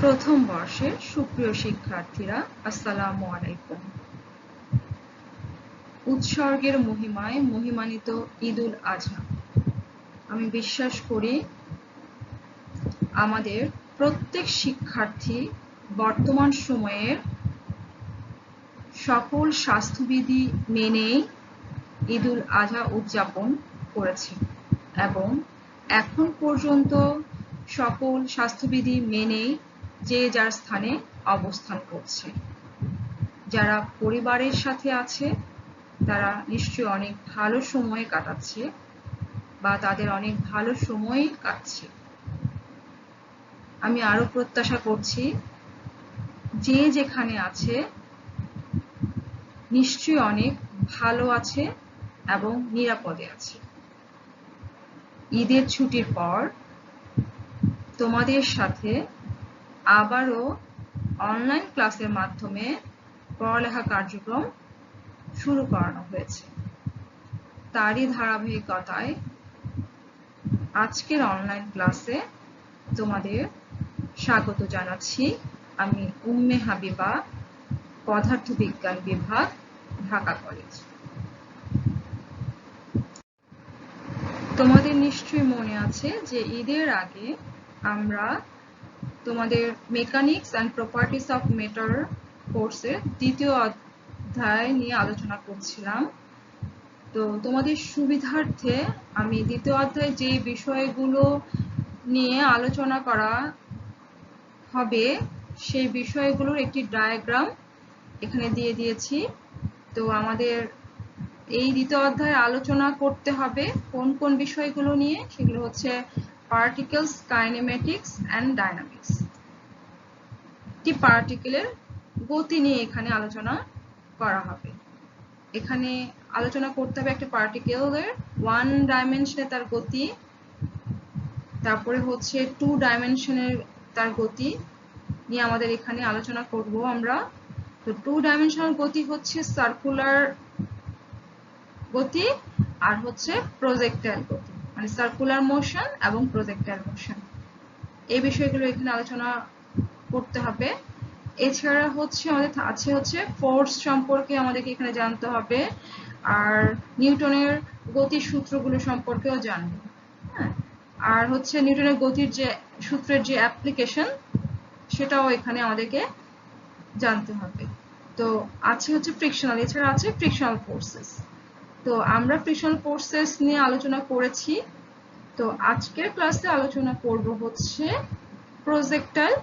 প্রথম বর্ষের সুপ্রিয় শিক্ষার্থীরা, আসসালামু আলাইকুম। উৎসর্গের মহিমায় মহিমান্বিত ঈদুল আজহা। আমি বিশ্বাস করি আমাদের প্রত্যেক শিক্ষার্থী বর্তমান সময়ের সকল স্বাস্থ্যবিধি মেনেই ঈদুল আজহা উদযাপন করেছে এবং এখন পর্যন্ত সকল স্বাস্থ্যবিধি মেনেই যে যার স্থানে অবস্থান করছে। যারা পরিবারের সাথে আছে তারা নিশ্চয়ই অনেক ভালো সময় কাটাচ্ছে বা তাদের অনেক ভালো সময় কাটছে। আমি আরো প্রত্যাশা করছি যে যেখানে আছে নিশ্চয়ই অনেক ভালো আছে এবং নিরাপদে আছে। ঈদের ছুটির পর তোমাদের সাথে আবারও অনলাইন ক্লাসের মাধ্যমে পড়ালেখা কার্যক্রম শুরু করানো হয়েছে। তারই ধারাবাহিকতায় আজকের অনলাইন ক্লাসে তোমাদের স্বাগত জানাচ্ছি। আমি উম্মে হাবিবা, পদার্থবিজ্ঞান বিভাগ, ঢাকা কলেজ। তোমাদের নিশ্চয়ই মনে আছে যে ঈদের আগে আমরা তোমাদের mechanics and properties of matter কোর্সের দ্বিতীয় অধ্যায় নিয়ে আলোচনা করছিলাম। তো তোমাদের সুবিধার্থে আমি দ্বিতীয় অধ্যায়ে যে বিষয়গুলো নিয়ে আলোচনা করা হবে সেই বিষয়গুলোর একটি ডায়াগ্রাম এখানে দিয়ে দিয়েছি। তো আমাদের এই দ্বিতীয় অধ্যায়ে আলোচনা করতে হবে কোন কোন বিষয়গুলো নিয়ে, সেগুলো হচ্ছে পার্টিকেলস, কাইনেমেটিক্স অ্যান্ড ডায়নামিক্স। একটি পার্টিকেলের গতি নিয়ে এখানে আলোচনা করা হবে। এখানে আলোচনা করতে হবে একটা পার্টিকেলের ওয়ান ডাইমেনশনে তার গতি, তারপরে হচ্ছে টু ডাইমেনশনের তার গতি নিয়ে আমাদের এখানে আলোচনা করব আমরা। তো টু ডাইমেনশনাল গতি হচ্ছে সার্কুলার গতি আর হচ্ছে প্রজেক্টাইল গতি, মানে সার্কুলার মোশন এবং প্রজেক্টাইল মোশন। এই বিষয়গুলো এখানে আলোচনা করতে হবে। এছাড়া হচ্ছে আমাদের আছে হচ্ছে ফোর্স সম্পর্কে আমাদেরকে এখানে জানতে হবে, আর নিউটনের গতির সূত্রগুলো সম্পর্কেও জানবো। হ্যাঁ, আর হচ্ছে নিউটনের গতির যে সূত্রের যে অ্যাপ্লিকেশন সেটাও এখানে আমাদেরকে জানতে হবে। তো আছে হচ্ছে ফ্রিকশনাল, এছাড়া আছে ফ্রিকশনাল ফোর্সেস। তো আমরা ফ্রিকশনাল ফোর্সেস নিয়ে আলোচনা করেছি। তো আজকের ক্লাসে আলোচনা করব হচ্ছে প্রজেক্টাইল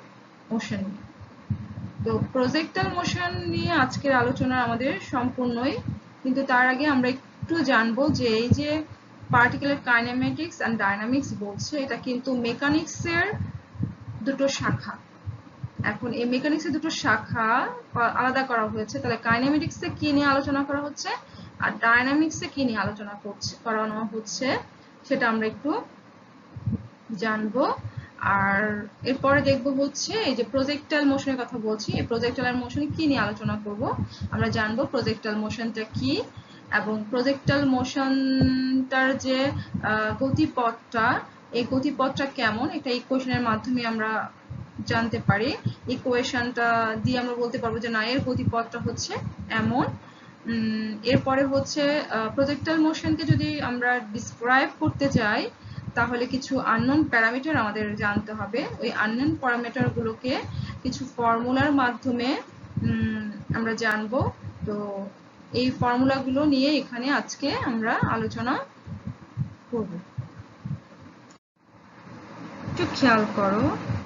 মোশন নিয়ে। তো প্রজেক্টাইল মোশন নিয়ে আজকের আলোচনা আমাদের সম্পূর্ণই, কিন্তু তার আগে আমরা একটু জানবো যে এই যে পার্টিকেলের কাইনেমেটিক্স অ্যান্ড ডায়নামিক্স বলছে, এটা কিন্তু মেকানিক্সের দুটো শাখা। এখন এই মেকানিক্সের দুটো শাখা আলাদা করা হয়েছে, তাহলে কাইনেমেটিক্সে কি নিয়ে আলোচনা করা হচ্ছে আর ডায়নামিক্সে কি নিয়ে আলোচনা করানো হচ্ছে সেটা আমরা একটু জানবো। আর এরপরে দেখবো হচ্ছে এই যে প্রজেক্টাইল মোশনের কথা বলছি, এই প্রজেক্টাইল মোশনে কি নিয়ে আলোচনা করব আমরা জানবো প্রজেক্টাইল মোশনটা কি এবং প্রজেক্টাইল মোশনটার যে গতিপথটা, এই গতিপথটা কেমন, এটা ইকুয়েশনের মাধ্যমে আমরা জানতে পারি। ইকুয়েশনটা দিয়ে আমরা বলতে পারবো যে না, এর গতিপথটা হচ্ছে এমন। এরপরে হচ্ছে প্রজেক্টাইল মোশনকে যদি আমরা ডিসক্রাইব করতে চাই তাহলে কিছু আননোন প্যারামিটার আমাদের জানতে হবে। ওই আননোন প্যারামিটারগুলোকে কিছু ফর্মুলার মাধ্যমে আমরা জানবো। তো এই ফর্মুলাগুলো নিয়ে এখানে আজকে আমরা আলোচনা করব। একটু খেয়াল করো,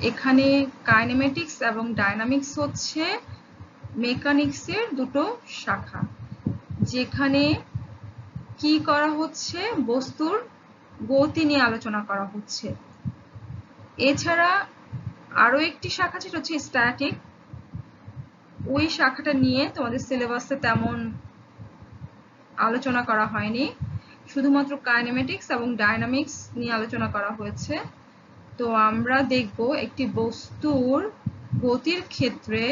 এখানে কাইনেমেটিক্স এবং ডায়নামিক্স হচ্ছে মেকানিক্সের দুটো শাখা, যেখানে কি করা হচ্ছে বস্তুর গতি নিয়ে আলোচনা করা হচ্ছে। এছাড়া আরো একটি শাখা যেটা হচ্ছে স্ট্যাটিক, ওই শাখাটা নিয়ে তোমাদের সিলেবাসে তেমন আলোচনা করা হয়নি, শুধুমাত্র কাইনেমেটিক্স এবং ডায়নামিক্স নিয়ে আলোচনা করা হয়েছে। তো আমরা দেখব একটি বস্তুর গতির ক্ষেত্রে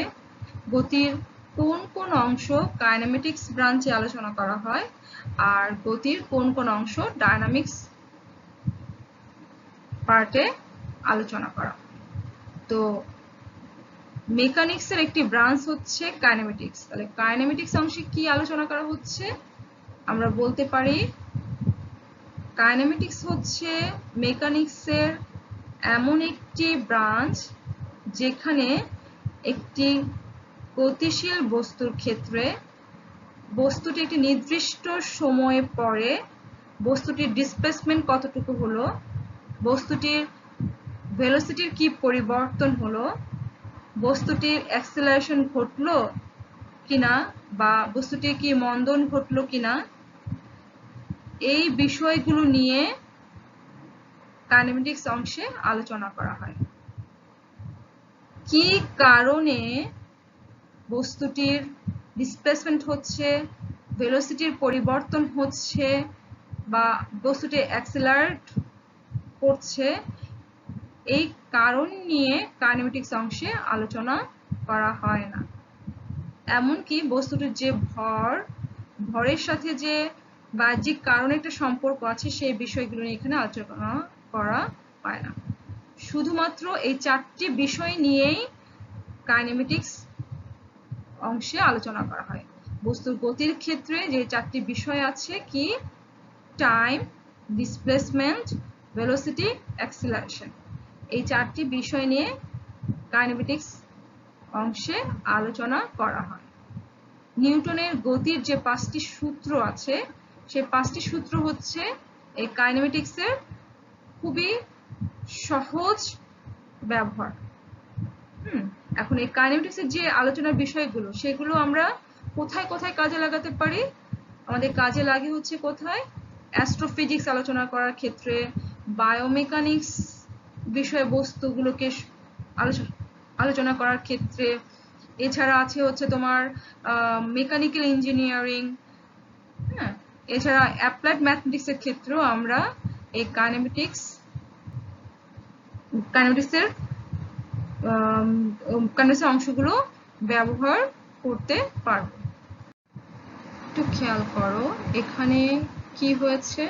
গতির কোন কোন অংশ কাইনেমেটিক্স ব্রাঞ্চে আলোচনা করা হয় আর গতির কোন কোন অংশ ডায়নামিক্স পার্টে আলোচনা করা। তো মেকানিক্সের একটি ব্রাঞ্চ হচ্ছে কাইনেমেটিক্স। তাহলে কাইনেমেটিক্স অংশে কি আলোচনা করা হচ্ছে? আমরা বলতে পারি কাইনেমেটিক্স হচ্ছে মেকানিক্সের এমন একটি ব্রাঞ্চ যেখানে একটি গতিশীল বস্তুর ক্ষেত্রে বস্তুটি একটি নির্দিষ্ট সময়ে পরে বস্তুটির ডিসপ্লেসমেন্ট কতটুকু হলো, বস্তুটির ভেলোসিটির কি পরিবর্তন হলো, বস্তুটির অ্যাক্সেলারেশন ঘটলো কিনা বা বস্তুটির কি মন্দন ঘটলো কিনা, এই বিষয়গুলো নিয়ে কাইনেমেটিক্স অংশে আলোচনা করা হয়। কি কারণে বস্তুটির ডিসপ্লেসমেন্ট হচ্ছে, ভেলোসিটির পরিবর্তন হচ্ছে বা বস্তুটি অ্যাক্সেলারেট করছে, এই কারণ নিয়ে কাইনেমেটিক্স অংশে আলোচনা করা হয় না। এমনকি বস্তুটির যে ভরের সাথে যে বাহ্যিক কারণে একটা সম্পর্ক আছে সেই বিষয়গুলো নিয়ে এখানে আলোচনা করা হয় না। শুধুমাত্র এই 4টি বিষয় নিয়েই কাইনেমেটিক্স অংশে আলোচনা করা হয়। বস্তুর গতির ক্ষেত্রে যে 4টি বিষয় আছে কি? Time, displacement, velocity, acceleration. এই 4টি বিষয় নিয়ে কাইনেমেটিক্স অংশে আলোচনা করা হয়। নিউটনের গতির যে 5টি সূত্র আছে সেই 5টি সূত্র হচ্ছে এই কাইনেমেটিক্সের খুবই সহজ ব্যবহার। এখন এই কাইনেমেটিক্সের যে আলোচনার বিষয়গুলো সেগুলো আমরা কোথায় কোথায় কাজে লাগাতে পারি? আমাদের কাজে লাগে হচ্ছে কোথায়? অ্যাস্ট্রোফিজিক্স আলোচনা করার ক্ষেত্রে, বায়োমেকানিক্স বিষয়বস্তুগুলোকে আলোচনা করার ক্ষেত্রে, এছাড়া আছে হচ্ছে তোমার মেকানিক্যাল ইঞ্জিনিয়ারিং, হ্যাঁ, এছাড়া অ্যাপ্লাইড ম্যাথমেটিক্সের ক্ষেত্রেও আমরা এই কাইনেমেটিক্সের অংশগুলো ব্যবহার করতে পারবো। একটু খেয়াল করো এখানে কি হয়েছে,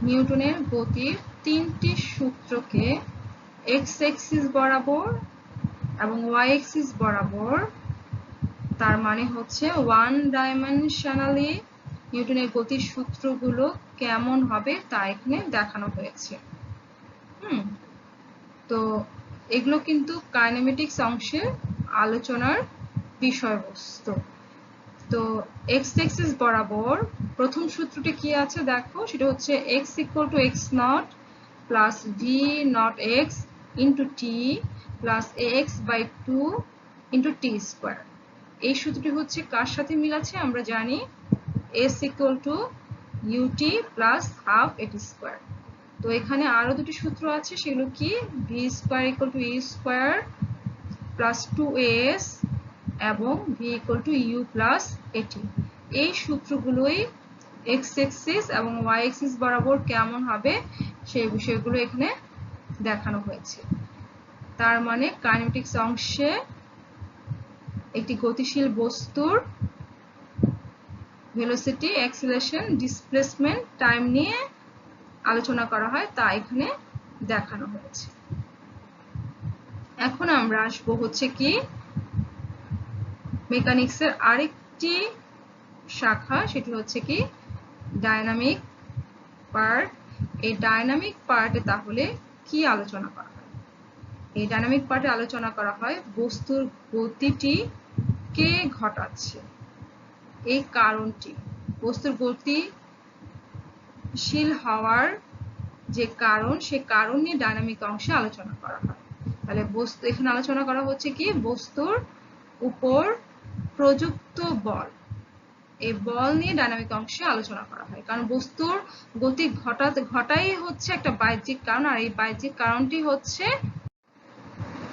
নিউটনের গতির 3টি সূত্রকে এক্স এক্সিস বরাবর এবং ওয়াই এক্সিস বরাবর, তার মানে হচ্ছে ওয়ান ডাইমেনশনালি নিউটনের গতির সূত্রগুলো কেমন হবে তা এখানে দেখানো হয়েছে। তো এগুলো কিন্তু কাইনেমেটিক্স অংশের আলোচনার বিষয়বস্তু। তো এক্স এক্সিস বরাবর প্রথম সূত্রটি কি আছে দেখো, সেটা হচ্ছে x equal to x naught plus v naught x into t plus ax by 2 into t square. এই সূত্রটি হচ্ছে কার সাথে মিল আছে? আমরা জানি s equal to u t plus half a t square. তো এখানে আরো দুটি সূত্র আছে, সেগুলো কি? V square equal to e square plus 2as এবং v equal to u plus a t. এই সূত্রগুলোই এক্স এক্সিস এবং ওয়াই এক্সিস বরাবর কেমন হবে সেই বিষয়গুলো এখানে দেখানো হয়েছে। তার মানে কাইনেমেটিক্স অংশে একটি গতিশীল বস্তুর ভেলোসিটি, অ্যাক্সেলারেশন, ডিসপ্লেসমেন্ট, টাইম নিয়ে আলোচনা করা হয় তা এখানে দেখানো হয়েছে। এখন আমরা আসবো হচ্ছে কি মেকানিক্সের আরেকটি শাখা, সেটি হচ্ছে কি ডায়নামিক পার্ট। এই ডায়নামিক পার্টে তাহলে কি আলোচনা করা হয়? এই ডায়নামিক পার্টে আলোচনা করা হয় বস্তুর গতিটি কে ঘটাচ্ছে, এই কারণটি, বস্তুর গতিশীল হওয়ার যে কারণ, সে কারণ নিয়ে ডায়নামিক অংশে আলোচনা করা হয়। তাহলে বস্তু এখানে আলোচনা করা হচ্ছে কি বস্তুর উপর প্রযুক্ত বল, এই বল নিয়ে ডায়নামিক অংশে আলোচনা করা হয়। কারণ বস্তুর গতি ঘটাই হচ্ছে একটা বাহ্যিক কারণ, আর এই বাহ্যিক কারণটি হচ্ছে,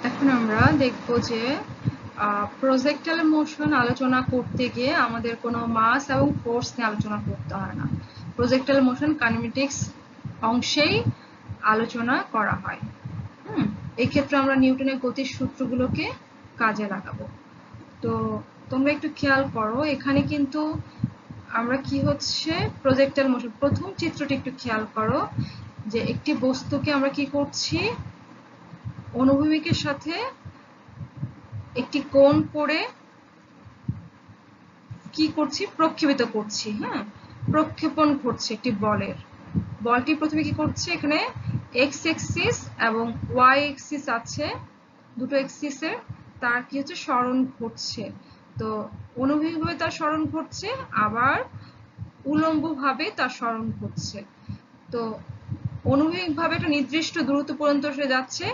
এখন আমরা দেখব যে প্রজেক্টাইল মোশন আলোচনা করতে গিয়ে আমাদের কোনো মাস এবং ফোর্স নিয়ে আলোচনা করতে হয় না। প্রজেক্টাইল মোশন কাইনেমেটিক্স অংশেই আলোচনা করা হয়। এই ক্ষেত্রে আমরা নিউটনের গতির সূত্রগুলোকে কাজে লাগাবো। তো তোমরা একটু খেয়াল করো এখানে কিন্তু আমরা কি হচ্ছে প্রজেক্টাইল মোশন, প্রথম চিত্রটি একটু খেয়াল করো যে একটি বস্তুকে আমরা কি করছি, অনুভূমিকের সাথে একটি কোণ করে কি করছি, প্রক্ষেপিত করছি। হ্যাঁ, প্রক্ষেপণ ঘটছে একটি বলের। বলটি প্রথমে কি করছে, এখানে এক্স এক্সিস এবং ওয়াই এক্সিস আছে, দুটো এক্সিসের তার কি হচ্ছে, সরণ ঘটছে। তো অনুভূমিকভাবে তার সরণ ঘটছে, আবার উলম্বভাবে তার সরণ ঘটছে। তো অনুভূমিকভাবে একটা নির্দিষ্ট দূরত্ব পর্যন্ত সে যাচ্ছে,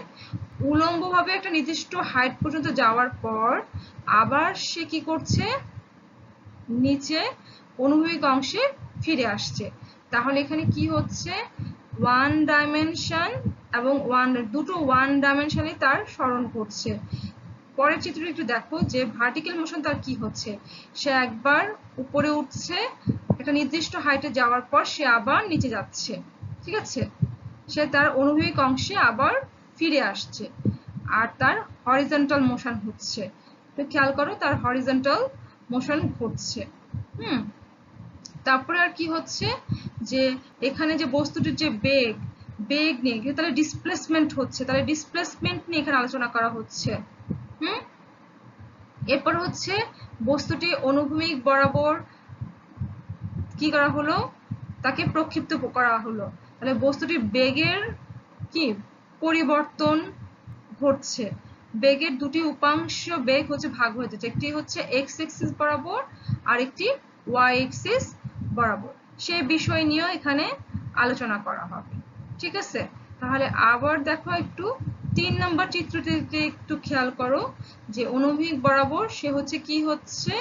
উলম্বভাবে একটা নির্দিষ্ট হাইট পর্যন্ত যাওয়ার পর আবার সে কি করছে, নিচে অনুভূমিক অংশে ফিরে আসছে। তাহলে এখানে কি হচ্ছে, ওয়ান ডাইমেনশন এবং দুটো ওয়ান ডাইমেনশনে তার সরণ করছে। পরের চিত্রটি একটু দেখো যে ভার্টিক্যাল মোশন তার কি হচ্ছে, সে একবার উপরে উঠছে, একটা নির্দিষ্ট হাইটে যাওয়ার পর সে আবার নিচে যাচ্ছে। ঠিক আছে, সে তার অনুভূমিক অংশে আবার ফিরে আসছে। আর তার হরিজন্টাল মোশন হচ্ছে, তো খেয়াল করো তার হরিজন্টাল মোশন ঘটছে। তারপরে আর কি হচ্ছে, যে এখানে যে বস্তুটির যে বেগ নিয়ে তাহলে ডিসপ্লেসমেন্ট হচ্ছে, তাহলে ডিসপ্লেসমেন্ট নিয়ে এখানে আলোচনা করা হচ্ছে। এরপর হচ্ছে বস্তুটি অনুভূমিক বরাবর কি করা হলো, তাকে প্রক্ষিপ্ত করা হলো। তাহলে বস্তুটির বেগের কি পরিবর্তন ঘটছে, বেগের দুটি উপাংশ বেগ হচ্ছে ভাগ হয়ে যাচ্ছে, একটি হচ্ছে এক্স এক্সিস বরাবর আর একটি ওয়াই এক্সিস বরাবর। সেই বিষয় নিয়ে এখানে আলোচনা করা হবে। ঠিক আছে, তাহলে আবার দেখো একটু 3 নম্বর চিত্রটিতে একটু খেয়াল করো যে অনুভূমিক বরাবর সে হচ্ছে কি হচ্ছে,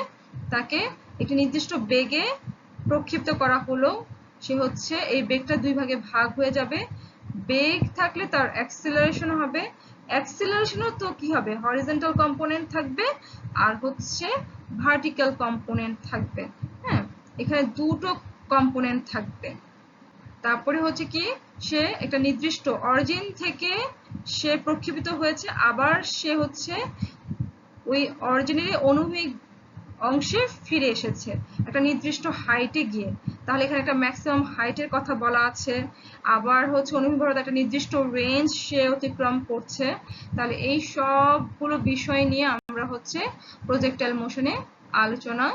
তাকে একটি নির্দিষ্ট বেগে প্রক্ষিপ্ত করা হলো। সে হচ্ছে এই বেগটা দুই ভাগে ভাগ হয়ে যাবে, বেগ থাকলে তার অ্যাক্সিলারেশন হবে, অ্যাক্সিলারেশনও তো কি হবে, হরিজন্টাল কম্পোনেন্ট থাকবে আর হচ্ছে ভার্টিক্যাল কম্পোনেন্ট থাকবে। হ্যাঁ, এখানে দুটো কম্পোনেন্ট থাকবে। তারপরে হচ্ছে কি, সে একটা নির্দিষ্ট অরিজিন থেকে সে প্রক্ষেপিত হয়েছে, আবার সে হচ্ছে ওই অরিজিনারি অনুভূমিক অংশে ফিরে এসেছে একটা নির্দিষ্ট হাইটে গিয়ে। তাহলে এখানে একটা ম্যাক্সিমাম হাইটের কথা বলা আছে, আবার হচ্ছে অনুভূমিক একটা নির্দিষ্ট রেঞ্জ সে অতিক্রম করছে। তাহলে এই সবগুলো বিষয় নিয়ে আমরা হচ্ছে প্রজেক্টাইল মোশনে আলোচনা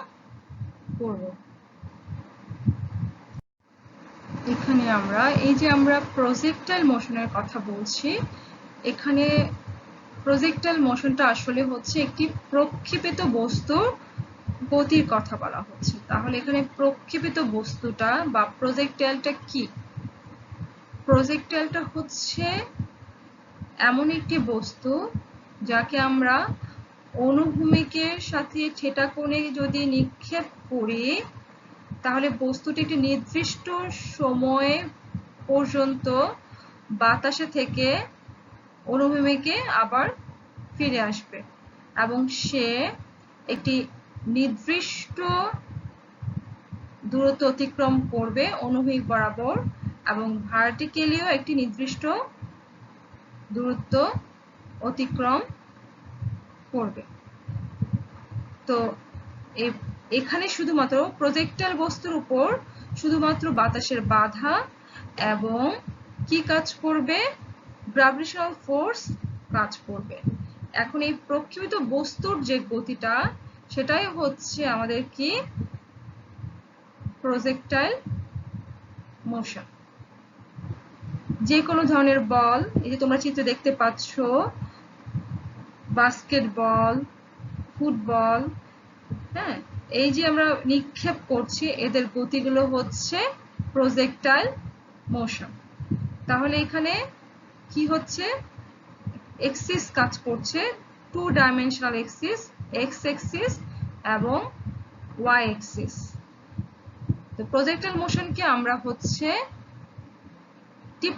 করব। এখানে আমরা এই যে আমরা প্রজেক্টাইল মোশনের কথা বলছি, এখানে প্রজেক্টাইল মোশনটা আসলে হচ্ছে একটি প্রক্ষেপিত বস্তুর গতির কথা বলা হচ্ছে। তাহলে এখানে প্রক্ষেপিত বস্তুটা বা প্রজেক্টাইলটা কি, প্রজেক্টাইলটা হচ্ছে এমন একটি বস্তু যাকে আমরা অনুভূমিকের সাথে থিটা কোণে যদি নিক্ষেপ করি, তাহলে বস্তুটি একটি নির্দিষ্ট সময় পর্যন্ত বাতাসে থেকে অনুভূমিকে আবার ফিরে আসবে এবং সে একটি নির্দিষ্ট দূরত্ব অতিক্রম করবে অনুভূমিক বরাবর এবং ভার্টিক্যালিও একটি নির্দিষ্ট দূরত্ব অতিক্রম করবে। তো এখানে শুধুমাত্র প্রজেক্টাইল বস্তুর উপর শুধুমাত্র বাতাসের বাধা এবং কি কাজ করবে, গ্র্যাভিটেশনাল ফোর্স কাজ করবে। এখন এই প্রক্ষেপিত বস্তুর যে গতিটা, সেটাই হচ্ছে আমাদের কি, প্রজেক্টাইল মোশন। যে কোনো ধরনের বল, এই যে তোমরা চিত্রে দেখতে পাচ্ছ, বাস্কেটবল, ফুটবল, হ্যাঁ, এই যে আমরা নিক্ষেপ করছি, এদের গতিগুলো হচ্ছে প্রজেক্টাইল মোশন। তাহলে এখানে কি হচ্ছে, এক্সিস কাজ করছে, two dimensional axis, x axis এবং ওয়াই এক্সিস। তো প্রজেক্টাইল মোশনকে আমরা হচ্ছে টিপ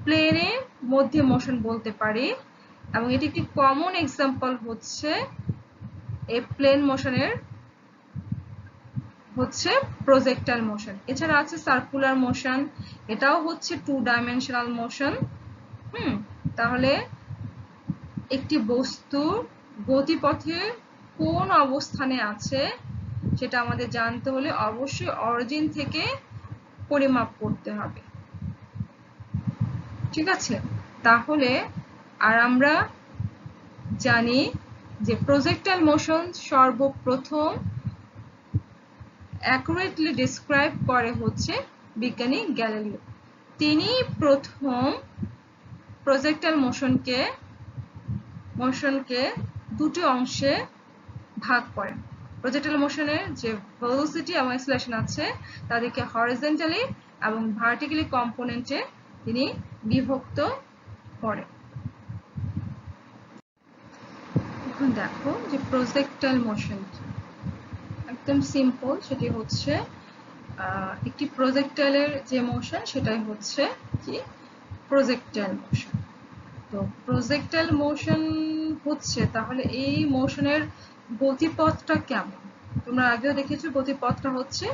প্লেনের মধ্যে মোশন বলতে পারি এবং এটি একটি কমন এক্সাম্পল হচ্ছে এই প্লেন মোশনের হচ্ছে প্রজেক্টাইল মোশন। এছাড়া আছে সার্কুলার মোশন, এটাও হচ্ছে টু ডাইমেনশনাল মোশন। তাহলে একটি বস্তুর গতিপথে কোন অবস্থানে আছে সেটা আমাদের জানতে হলে অবশ্যই অরিজিন থেকে পরিমাপ করতে হবে। ঠিক আছে, তাহলে আর আমরা জানি যে প্রজেক্টাইল মোশন সর্বপ্রথম অ্যাকুরেটলি ডেসক্রাইব করে হচ্ছে বিজ্ঞানী গ্যালিলিও। তিনি প্রথম প্রজেক্টাইল মোশনকে দুটি অংশে ভাগ করেন। প্রজেক্টাইল মোশনের যে ভেলোসিটি এবং অ্যাক্সিলারেশন আছে তাদেরকে হরিজন্টালি এবং ভার্টিক্যালি কম্পোনেন্টে তিনি বিভক্ত করেন। এখন দেখো যে প্রজেক্টাইল মোশন একদম সিম্পল, সেটি হচ্ছে একটি প্রজেক্টাইলের যে মোশন সেটাই হচ্ছে কি প্রজেক্টাইল মোশন। তো প্রজেক্টাইল মোশন হচ্ছে তাহলে এই মোশনের গতিপথটা কেমন? তোমরা আগেও দেখেছো গতিপথটা হচ্ছে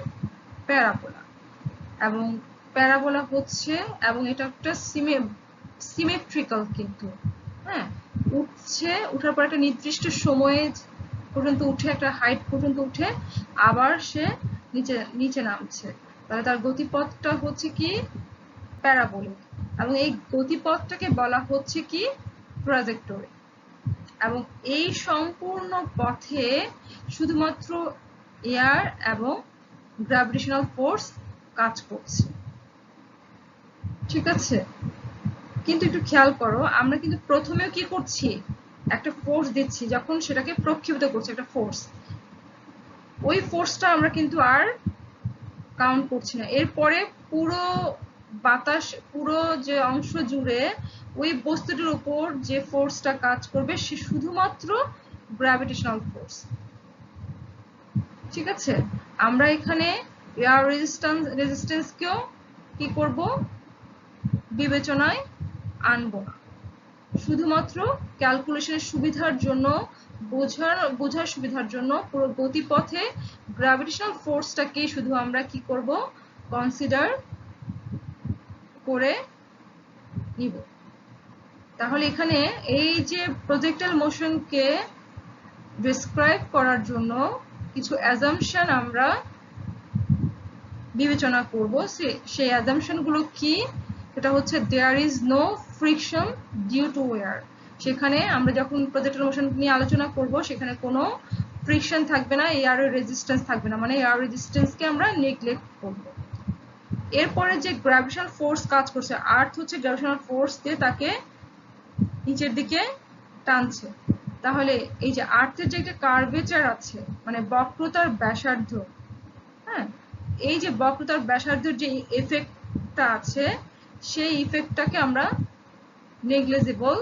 প্যারাবোলা, এবং প্যারাবোলা হচ্ছে এবং এটা একটা সিমেট্রিক্যাল, কিন্তু হ্যাঁ উঠার পর একটা নির্দিষ্ট সময়ে পর্যন্ত উঠে, একটা হাইট পর্যন্ত উঠে আবার সে নিচে নামছে, তাহলে তার গতিপথটা হচ্ছে কি প্যারাবোলিক, এবং এই গতিপথটাকে বলা হচ্ছে কি ট্রাজেক্টরি। এবং এই সম্পূর্ণ পথে শুধুমাত্র এয়ার এবং গ্র্যাভিটেশনাল ফোর্স কাজ করছে, ঠিক আছে? কিন্তু একটু খেয়াল করো, আমরা কিন্তু প্রথমেও কি করছি, একটা ফোর্স দিচ্ছি, যখন সেটাকে প্রক্ষেপিত করছে একটা ফোর্স, ওই ফোর্সটা আমরা কিন্তু আর কাউন্ট করছি না। এরপরে পুরো বাতাস, পুরো যে অংশ জুড়ে ওই বস্তুটির উপর যে ফোর্সটা কাজ করবে সে শুধুমাত্র গ্র্যাভিটেশনাল ফোর্স, ঠিক আছে? আমরা এখানে এয়ার রেজিস্ট্যান্সকেও কি করব, বিবেচনায় আনবো না। শুধুমাত্র ক্যালকুলেশনের সুবিধার জন্য, বোঝার সুবিধার জন্য পুরো গতিপথে গ্র্যাভিটেশনাল ফোর্সটাকে শুধু আমরা কি করব, কনসিডার করে নিব। তাহলে এখানে এই যে প্রজেক্টাইল মোশনকে ডেসক্রাইব করার জন্য কিছু অ্যাজাম্পশন আমরা বিবেচনা করব। সেই অ্যাজাম্পশন গুলো কি? এটা হচ্ছে there is no friction due to air. সেখানে আমরা যখন প্রজেক্টাইল মোশন নিয়ে আলোচনা করব সেখানে কোনো ফ্রিকশন থাকবে না, এয়ারের রেজিস্ট্যান্স থাকবে না, মানে এয়ার রেজিস্ট্যান্সকে আমরা নেগলেক্ট করব। এরপরে যে গ্র্যাভিটেশনাল ফোর্স কাজ করছে, আর্থ হচ্ছে গ্র্যাভিটেশনাল ফোর্স দিয়ে তাকে নিচের দিকে টানছে। তাহলে এই যে আর্থের যে একটা কার্ভেচার আছে, মানে বক্রতার ব্যাসার্ধ, হ্যাঁ, এই যে বক্রতার ব্যাসার্ধের যে এফেক্টটা আছে সেই ইফেক্টটাকে আমরা নেগলিজেবল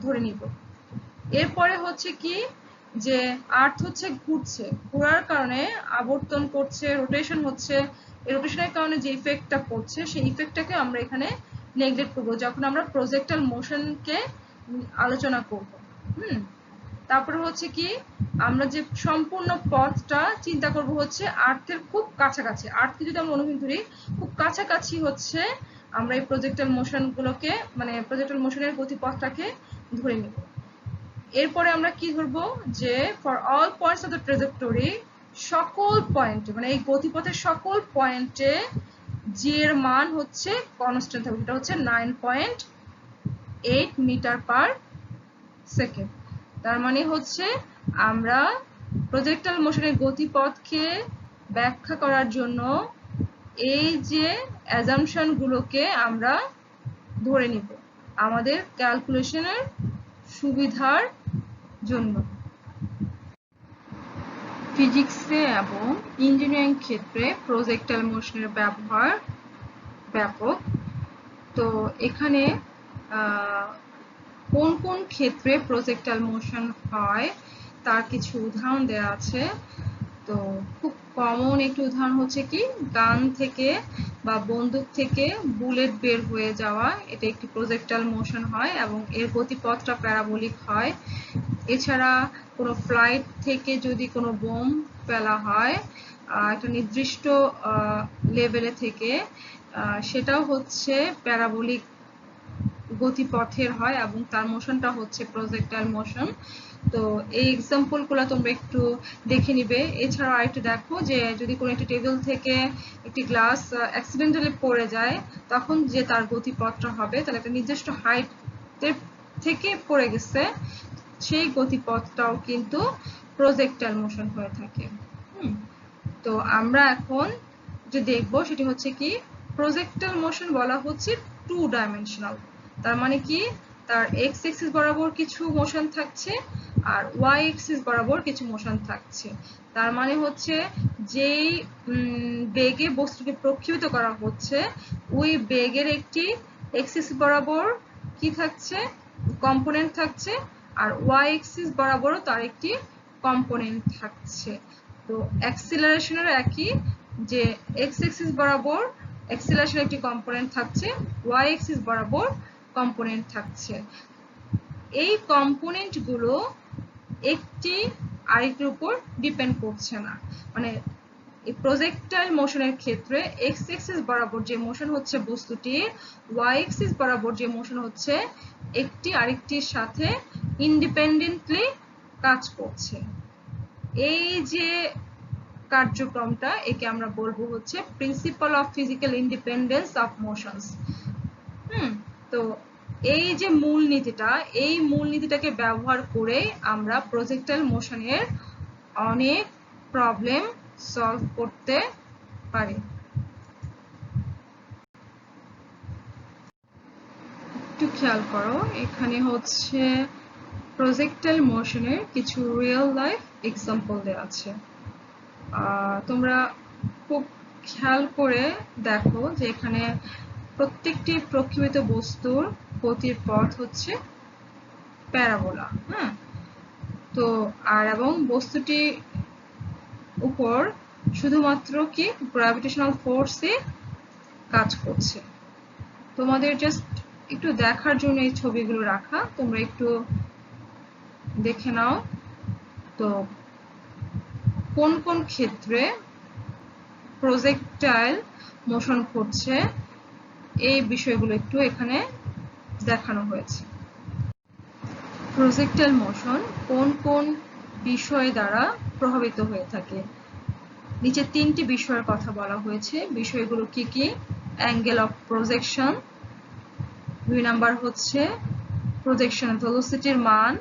ধরে নিব। এরপরে হচ্ছে কি, যে আর্থ হচ্ছে ঘুরছে, ঘোরার কারণে আবর্তন করছে, রোটেশন হচ্ছে, এই রোটেশনের কারণে যে ইফেক্টটা পড়ছে সেই ইফেক্টটাকে আমরা এখানে নেগলেক্ট করব যখন আমরা প্রজেক্টাইল মোশনকে আলোচনা করব। তারপরে হচ্ছে কি, আমরা যে সম্পূর্ণ পথটা চিন্তা করব হচ্ছে আর্থের খুব কাছাকাছি, আর্থকে যদি আমরা অনুভূতি করি খুব কাছাকাছি হচ্ছে আমরা এই প্রজেক্টাইল মোশনগুলোকে, মানে প্রজেক্টাইল মোশনের গতিপথটাকে ধরে নিব। এরপরে আমরা কি ধরবো, যে for all points of the trajectory, সকল পয়েন্টে, মানে এই গতিপথের সকল পয়েন্টে জি এর মান হচ্ছে কনস্ট্যান্ট থাকবে, এটা হচ্ছে 9.8 মিটার পার সেকেন্ড। তার মানে হচ্ছে আমরা প্রজেক্টাইল মোশনের গতিপথকে ব্যাখ্যা করার জন্য এই যে অ্যাজাম্পশন গুলোকে আমরা ধরে নিব আমাদের ক্যালকুলেশনের সুবিধার জন্য। ফিজিক্সে এবং ইঞ্জিনিয়ারিং ক্ষেত্রে প্রজেক্টাইল মোশনের ব্যবহার ব্যাপক। তো এখানে কোন কোন ক্ষেত্রে প্রজেক্টাইল মোশন হয় তার কিছু উদাহরণ দেওয়া আছে। তো খুব কমন একটি উদাহরণ হচ্ছে কি, গান থেকে বা বন্দুক থেকে বুলেট বের হয়ে যাওয়া, এটা একটি প্রজেক্টাইল মোশন হয় এবং এর গতিপথটা প্যারাবোলিক হয়। এছাড়া কোনো ফ্লাইট থেকে যদি কোনো বোম ফেলা হয় একটা নির্দিষ্ট লেভেলে থেকে, সেটাও হচ্ছে প্যারাবোলিক গতিপথের হয় এবং তার মোশনটা হচ্ছে প্রজেক্টাইল মোশন। তো এই এক্সাম্পল গুলো তোমরা একটু দেখে নিবে। এছাড়াও আরেকটু দেখো যে যদি কোনো একটি টেবিল থেকে একটি গ্লাস অ্যাক্সিডেন্টালি পড়ে যায় তখন যে তার গতিপথটা হবে, তাহলে একটা নির্দিষ্ট হাইট থেকে পড়ে গেছে, সেই গতিপথটাও কিন্তু প্রজেক্টাইল মোশন হয়ে থাকে। তো আমরা এখন যে দেখব সেটি হচ্ছে কি, প্রজেক্টাইল মোশন বলা হচ্ছে 2 ডাইমেনশনাল। তার মানে কি, তার এক্স এক্সিস বরাবর কিছু মোশন থাকছে আর ওয়াই এক্সিস বরাবর কিছু মোশন থাকছে। তার মানে হচ্ছে যেই বেগে বস্তুকে প্রক্ষেপিত করা হচ্ছে ওই বেগের একটি এক্সিস বরাবর কি থাকছে, কম্পোনেন্ট থাকছে, আর ওয়াই এক্সিস বরাবরও তার একটি কম্পোনেন্ট থাকছে। তো অ্যাক্সিলারেশনের একই, যে এক্স এক্সিস বরাবর অ্যাক্সিলারেশনের একটি কম্পোনেন্ট থাকছে, ওয়াই এক্সিস বরাবর কম্পোনেন্ট থাকছে। এই কম্পোনেন্টগুলো একটি আরেকটির উপর ডিপেন্ড করছে না। মানে এই প্রজেক্টাইল মোশনের ক্ষেত্রে এক্স এক্সিস বরাবর যে মোশন হচ্ছে বস্তুটির, ওয়াই এক্সিস বরাবর যে মোশন হচ্ছে একটি আরেকটির সাথে ইন্ডিপেন্ডেন্টলি কাজ করছে। এই যে কার্যক্রমটা, একে আমরা বলবো হচ্ছে principal of physical independence of motions. তো এই যে মূলনীতিটা, এই মূলনীতিটাকে ব্যবহার করে আমরা প্রজেক্টাইল মোশনের অনেক প্রবলেম সলভ করতে পারি। একটু খেয়াল করো, এখানে হচ্ছে প্রজেক্টাইল মোশনের কিছু রিয়েল লাইফ এক্সাম্পল দেওয়া আছে। তোমরা খুব খেয়াল করে দেখো যে এখানে প্রত্যেকটি প্রক্ষেপিত বস্তুর গতির পথ হচ্ছে প্যারাবোলা। তো আর এবং বস্তুটি উপর শুধুমাত্র কি গ্র্যাভিটেশনাল ফোর্সে কাজ করছে। তোমাদের জাস্ট একটু দেখার জন্য এই ছবিগুলো রাখা, তোমরা একটু দেখে নাও। তো কোন কোন ক্ষেত্রে প্রজেক্টাইল মোশন ঘটছে এই বিষয়গুলো একটু এখানে দেখানো হয়েছে। প্রজেক্টাইল মোশন কোন কোন বিষয় দ্বারা প্রভাবিত হয়ে থাকে? নিচে 3টি বিষয়ের কথা বলা হয়েছে। বিষয়গুলো কি কি? অ্যাঙ্গেল অফ প্রজেকশন, 2 নাম্বার হচ্ছে প্রজেকশন ভেলোসিটির মান,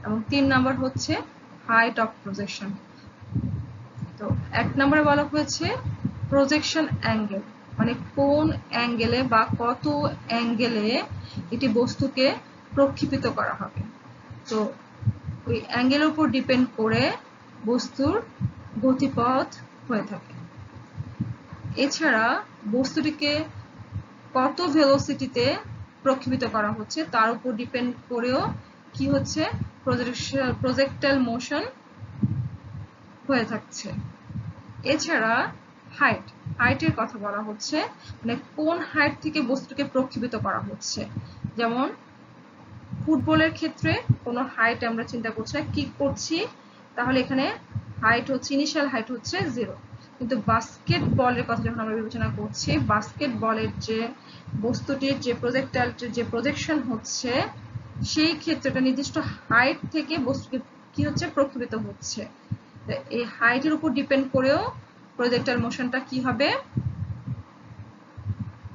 এবং 3 নাম্বার হচ্ছে হাইট অফ প্রজেকশন। তো 1 নম্বরে বলা হয়েছে প্রজেকশন অ্যাঙ্গেল, মানে কোন অ্যাঙ্গেলে বা কত অ্যাঙ্গেলে এটি বস্তুকে প্রক্ষেপিত করা হবে। তো ওই অ্যাঙ্গেলের উপর ডিপেন্ড করে বস্তুর গতিপথ হয়ে থাকে। এছাড়া বস্তুটিকে কত ভেলোসিটিতে প্রক্ষেপিত করা হচ্ছে তার উপর ডিপেন্ড করেও কি হচ্ছে, প্রজেক্টাইল মোশন হয়ে থাকছে। এছাড়া হাইটের কথা বলা হচ্ছে, মানে কোন হাইট থেকে বস্তুকে প্রক্ষেপিত করা হচ্ছে। যেমন ফুটবলের ক্ষেত্রে কোনো হাইট আমরা চিন্তা করছি না, কিক করছি, তাহলে এখানে হাইট হচ্ছে, ইনিশিয়াল হাইট হচ্ছে 0। কিন্তু বাস্কেটবলের কথা যখন আমরা বিবেচনা করছি, বাস্কেটবলের যে বস্তুটির যে প্রজেক্টাইল যে প্রজেকশন হচ্ছে, সেই ক্ষেত্রটা নির্দিষ্ট হাইট থেকে বস্তুকে কি হচ্ছে, প্রক্ষেপিত হচ্ছে। এই হাইটের উপর ডিপেন্ড করেও প্রজেক্টাইল মোশনটা কি হবে,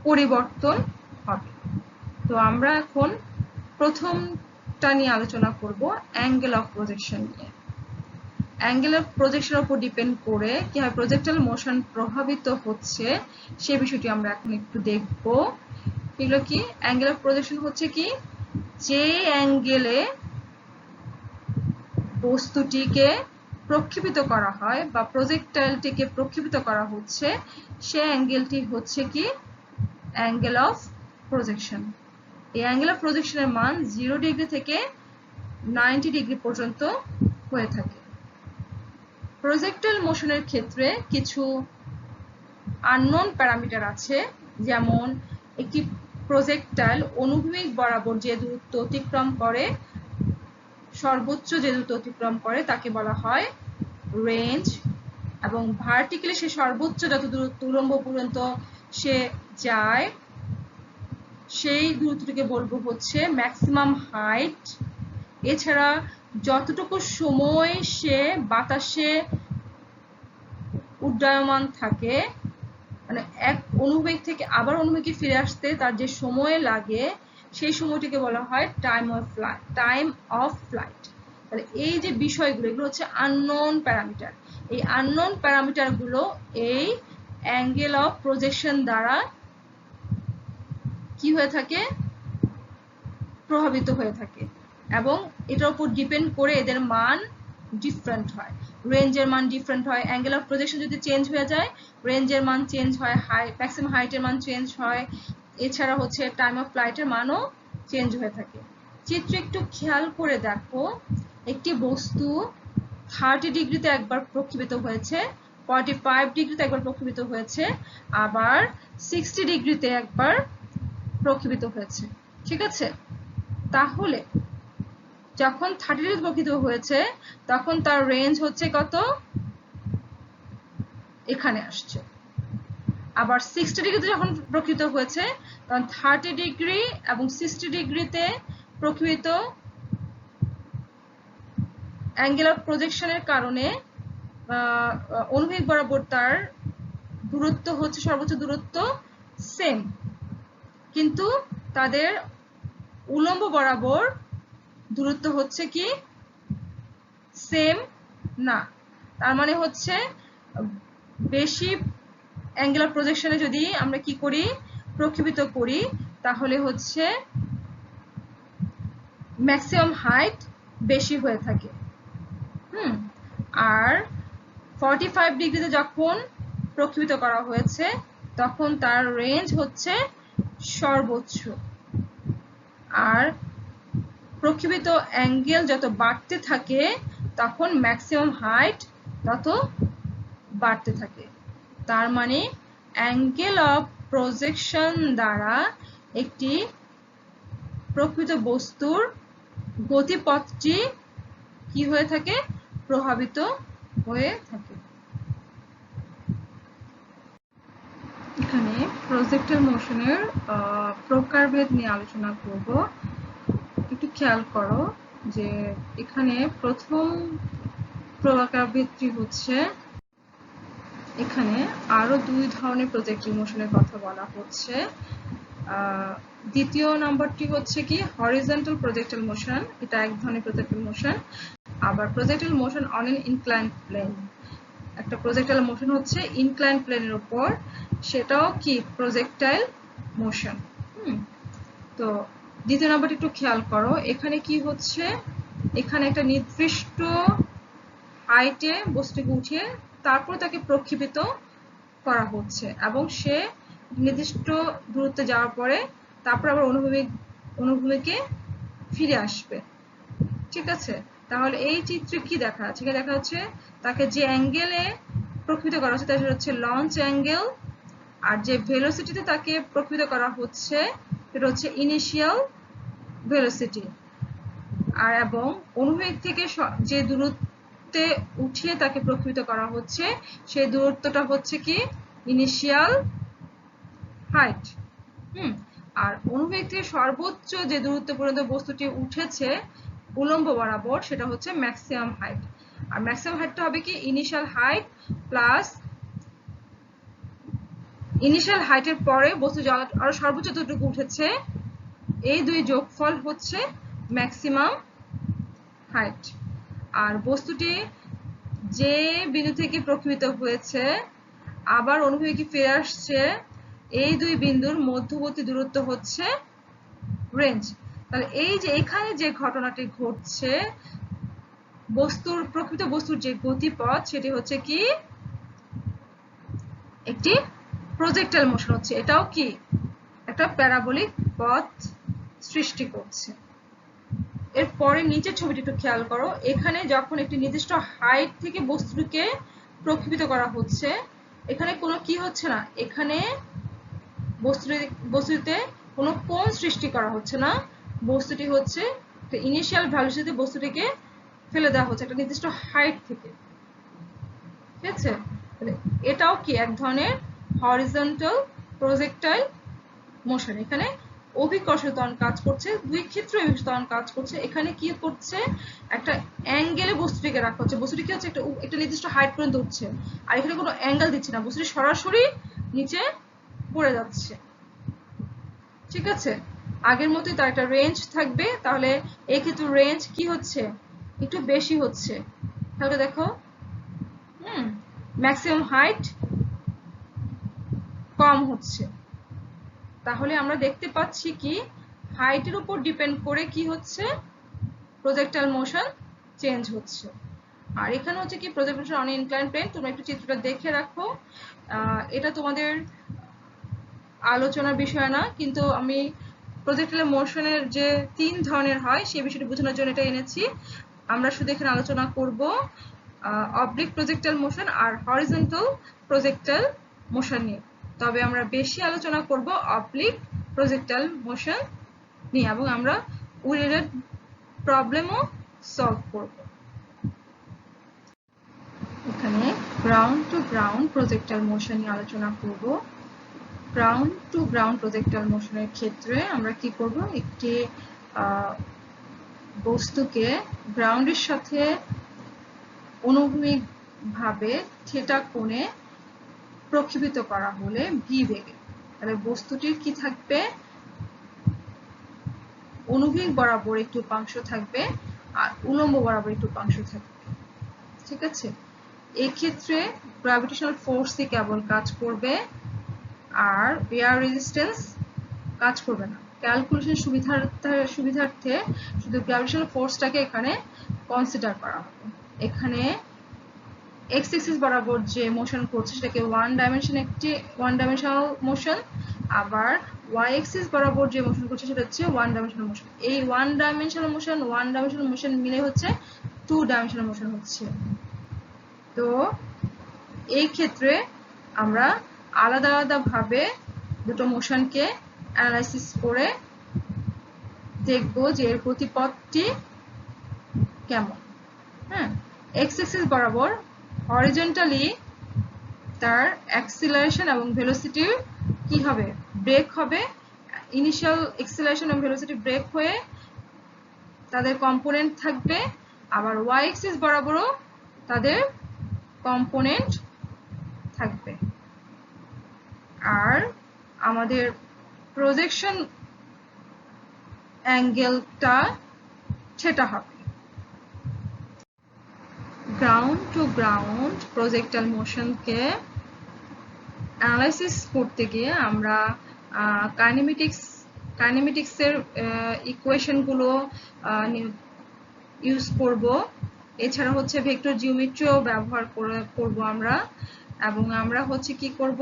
পরিবর্তন হবে। তো আমরা এখন প্রথমটা নিয়ে আলোচনা করব, অ্যাঙ্গেল অফ প্রজেকশন নিয়ে। অ্যাঙ্গেল অফ প্রজেকশনের উপর ডিপেন্ড করে কিভাবে প্রজেক্টাইল মোশন প্রভাবিত হচ্ছে সেই বিষয়টি আমরা এখন একটু দেখব। এগুলো কি? অ্যাঙ্গেল অফ প্রজেকশন হচ্ছে কি, যে অ্যাঙ্গেলে বস্তুটিকে প্রক্ষেপিত করা হয় বা প্রজেক্টাইলটিকে প্রক্ষেপিত করা হচ্ছে, সে অ্যাঙ্গেলটি হচ্ছে কি অ্যাঙ্গেল অফ প্রজেকশন। এই অ্যাঙ্গেল অফ প্রজেকশনের মান 0 ডিগ্রি থেকে 90 ডিগ্রি পর্যন্ত হয়ে থাকে। প্রজেক্টাইল মোশনের ক্ষেত্রে কিছু আননোন প্যারামিটার আছে, যেমন একটি প্রজেক্টাইল অনুভূমিক বরাবর যে দূরত্ব অতিক্রম করে, সর্বোচ্চ যে দূরত্ব অতিক্রম করে তাকে বলা হয় রেঞ্জ, এবং ভার্টিক্যালি সে সর্বোচ্চ যত দূরত্ব উলম্ব পর্যন্ত সে যায় সেই দূরত্বটিকে বলবো হচ্ছে ম্যাক্সিমাম হাইট। এছাড়া যতটুকু সময় সে বাতাসে উড্ডয়মান থাকে, মানে এক অনুভূমিক থেকে আবার অনুভূমিকে ফিরে আসতে তার যে সময় লাগে সেই সময়টিকে বলা হয় টাইম অফ ফ্লাইট। তাহলে এই যে বিষয়গুলো এগুলো হচ্ছে আননোন প্যারামিটার। এই আননোন প্যারামিটার গুলো এই অ্যাঙ্গেল অফ প্রজেকশন দ্বারা কি হয়ে থাকে, প্রভাবিত হয়ে থাকে, এবং এটার উপর ডিপেন্ড করে এদের মান ডিফারেন্ট হয়, রেঞ্জের মান ডিফারেন্ট হয়। অ্যাঙ্গেল অফ প্রজেকশন যদি চেঞ্জ হয়ে যায় রেঞ্জের মান চেঞ্জ হয়, ম্যাক্সিমাম হাইটের মান চেঞ্জ হয়, এছাড়া হচ্ছে টাইম অফ ফ্লাইটের মানও চেঞ্জ হয়ে থাকে। চিত্র একটু খেয়াল করে দেখো, একটি বস্তু 30 ডিগ্রিতে একবার প্রক্ষেপিত হয়েছে, 45 ডিগ্রিতে একবার প্রক্ষেপিত হয়েছে, আবার 60 ডিগ্রিতে একবার প্রক্ষেপিত হয়েছে। ঠিক আছে, তাহলে যখন 30 ডিগ্রিতে প্রক্ষেপিত হয়েছে তখন তার রেঞ্জ হচ্ছে কত, এখানে আসছে। আবার 60 ডিগ্রিতে যখন প্রক্ষেপিত হয়েছে তখন 30 ডিগ্রি এবং 60 ডিগ্রিতে প্রক্ষেপিত অ্যাঙ্গেল অফ প্রজেকশনের কারণে অনুভূমিক বরাবর তার দূরত্ব হচ্ছে, সর্বোচ্চ দূরত্ব সেম, কিন্তু তাদের উলম্ব বরাবর দূরত্ব হচ্ছে কি সেম না। তার মানে হচ্ছে বেশি অ্যাঙ্গেল অফ প্রজেকশনে যদি আমরা কি করি, প্রক্ষেপিত করি, তাহলে হচ্ছে ম্যাক্সিমাম হাইট বেশি হয়ে থাকে। আর 45 ডিগ্রিতে যখন প্রক্ষেপিত করা হয়েছে তখন তার রেঞ্জ হচ্ছে সর্বোচ্চ। আর প্রক্ষেপিত অ্যাঙ্গেল যত বাড়তে থাকে তখন ম্যাক্সিমাম হাইট তত বাড়তে থাকে। তার মানে অ্যাঙ্গেল অফ প্রজেকশন দ্বারা একটি প্রকৃত বস্তুর গতিপথটি কি হয়ে থাকে, প্রভাবিত হয়ে থাকে। এখানে প্রজেক্টাইল মোশনের প্রকারভেদ নিয়ে আলোচনা করব। একটু খেয়াল করো যে এখানে প্রথম প্রকারভেদটি হচ্ছে, এখানে আরো দুই ধরনের প্রজেক্টাইল মোশনের কথা বলা হচ্ছে। দ্বিতীয় নাম্বারটি হচ্ছে কি হরিজন্টাল প্রজেক্টাইল মোশন, এটা এক ধরনের প্রজেক্টাইল মোশন। আবার projectile motion on an inclined plane, একটা প্রজেক্টাইল মোশন হচ্ছে ইনক্লাইন্ড প্লেনের উপর, সেটাও কি প্রজেক্টাইল মোশন। তো দ্বিতীয় নাম্বারটি একটু খেয়াল করো, এখানে কি হচ্ছে, এখানে একটা নির্দিষ্ট হাইটে বস্তুকে উঠিয়ে তারপর তাকে প্রক্ষেপিত করা হচ্ছে, এবং সে নির্দিষ্ট দূরত্বে যাওয়ার পরে তারপর আবার অনুভূমিকে ফিরে আসবে। ঠিক আছে, তাহলে এই চিত্রে কি দেখা যাচ্ছে, দেখা যাচ্ছে তাকে যে অ্যাঙ্গেলে প্রক্ষেপিত করা হচ্ছে সেটা হচ্ছে লঞ্চ অ্যাঙ্গেল, আর যে ভেলোসিটিতে তাকে প্রক্ষেপিত করা হচ্ছে সেটা হচ্ছে ইনিশিয়াল ভেলোসিটি। আর এবং অনুভূমিক থেকে যে দূরত্বে উঠিয়ে তাকে প্রক্ষেপিত করা হচ্ছে সেই দূরত্বটা হচ্ছে কি ইনিশিয়াল হাইট। আর অনুভূমিক থেকে সর্বোচ্চ যে দূরত্ব পর্যন্ত বস্তুটি উঠেছে উলম্ব বরাবর সেটা হচ্ছে ম্যাক্সিমাম হাইট। আর ম্যাক্সিমাম হাইটটা হবে কি ইনিশিয়াল হাইট প্লাস ইনিশিয়াল হাইটের পরে বস্তু আরো সর্বোচ্চ যতটুকু উঠেছে, এই দুই যোগফল হচ্ছে ম্যাক্সিমাম হাইট। আর বস্তুটি যে বিন্দু থেকে প্রক্ষেপিত হয়েছে আবার অনুভূমিকে ফিরে আসছে, এই দুই বিন্দুর মধ্যবর্তী দূরত্ব হচ্ছে রেঞ্জ। তাহলে এই যে এখানে যে ঘটনাটি ঘটছে, বস্তুর প্রকৃত বস্তুর যে গতিপথ সেটি হচ্ছে কি একটি প্রজেক্টাইল মোশন হচ্ছে, এটাও কি একটা প্যারাবোলিক পথ সৃষ্টি করছে। এরপরে নিচের ছবিটি একটু খেয়াল করো, এখানে যখন একটি নির্দিষ্ট হাইট থেকে বস্তুকে প্রক্ষেপিত করা হচ্ছে, এখানে কোনো কি হচ্ছে না, এখানে বস্তুতে কোনো কোণ সৃষ্টি করা হচ্ছে না, বস্তুটি হচ্ছে ইনিশিয়াল ভেলোসিটিতে বস্তুটিকে ফেলে দেওয়া হচ্ছে একটা নির্দিষ্ট হাইট থেকে। ঠিক আছে, এটাও কি এক ধরনের হরিজন্টাল প্রজেক্টাইল মোশন। এখানে অভিকর্ষ ত্বরণ কাজ করছে, দুই ক্ষেত্রে অভিকর্ষ ত্বরণ কাজ করছে। এখানে কি করছে, একটা অ্যাঙ্গেলে বস্তুটিকে রাখা হচ্ছে, বস্তুটি কি হচ্ছে একটা নির্দিষ্ট হাইট পর্যন্ত উঠছে, আর এখানে কোনো অ্যাঙ্গেল দিচ্ছে না, বস্তুটি সরাসরি নিচে পড়ে যাচ্ছে। ঠিক আছে, আগের মতোই তার একটা রেঞ্জ থাকবে, তাহলে এই ক্ষেত্রে রেঞ্জ কি হচ্ছে একটু বেশি হচ্ছে, তাহলে দেখো ম্যাক্সিমাম হাইট কম হচ্ছে। তাহলে আমরা দেখতে পাচ্ছি কি হাইটের উপর ডিপেন্ড করে কি হচ্ছে, প্রজেক্টাইল মোশন চেঞ্জ হচ্ছে। আর এখানে হচ্ছে কি projectile motion on incline plane. তোমরা একটু চিত্রটা দেখে রাখো, এটা তোমাদের আলোচনার বিষয় না, কিন্তু আমি প্রজেক্টাইল মোশনের যে 3 ধরনের হয় সেই বিষয়টা বোঝানোর জন্য এটা এনেছি। আমরা শুধু এখানে আলোচনা করব অবলিক প্রজেক্টাইল মোশন আর হরিজন্টাল প্রজেক্টাইল মোশন নিয়ে। তবে আমরা বেশি আলোচনা করব অবলিক প্রজেক্টাইল মোশন নিয়ে, এবং আমরা রিলেটেড প্রবলেমও সলভ করব। এখানে ground to ground projectile motion নিয়ে আলোচনা করব। গ্রাউন্ড টু গ্রাউন্ড প্রজেক্টাইল মোশনের ক্ষেত্রে আমরা কি করব, একটি বস্তুকে গ্রাউন্ডের সাথে অনুভূমিক ভাবে থিটা কোণে প্রক্ষেপিত করা হলে ভি বেগে, তাহলে বস্তুটির কি থাকবে, অনুভূমিক বরাবর একটি উপাংশ থাকবে আর উলম্ব বরাবর একটি উপাংশ থাকবে। ঠিক আছে, এই ক্ষেত্রে গ্র্যাভিটেশনাল ফোর্সই কেবল কাজ করবে আর এয়ার রেজিস্ট্যান্স কাজ করবে না। ক্যালকুলেশন সুবিধার্থে শুধু গ্র্যাভিটেশনাল ফোর্সটাকে এখানে কনসিডার করা হবে। এখানে এক্স এক্সিস বরাবর যে মোশন করছে সেটাকে ওয়ান ডাইমেনশনাল মোশন, আবার ওয়াই এক্সিস বরাবর যে মোশন করছে সেটা হচ্ছে ওয়ান ডাইমেনশনাল মোশন। এই ওয়ান ডাইমেনশনাল মোশন মিলে হচ্ছে টু ডাইমেনশনাল মোশন হচ্ছে। তো এই ক্ষেত্রে আমরা আলাদা আলাদা ভাবে দুটো মোশনকে অ্যানালাইসিস করে দেখব যে এর গতিপথটি কেমন। এক্স এক্সিস বরাবর হরিজন্টালি তার অ্যাক্সিলারেশন এবং ভেলোসিটির কি হবে, ব্রেক হবে। ইনিশিয়াল অ্যাক্সিলারেশন এবং ভেলোসিটি ব্রেক হয়ে তাদের কম্পোনেন্ট থাকবে, আবার ওয়াই এক্সিস বরাবরও তাদের কম্পোনেন্ট থাকবে। আর আমাদের প্রজেকশন অ্যাঙ্গেলটা সেটা হবে। গ্রাউন্ড টু গ্রাউন্ড প্রজেক্টাইল মোশনকে অ্যানালাইসিস করতে গিয়ে আমরা কাইনেমেটিক্সের ইকুয়েশনগুলো ইউজ করব। এছাড়া হচ্ছে ভেক্টর জিওমেট্রিও ব্যবহার করব আমরা। এবং আমরা হচ্ছে কি করব,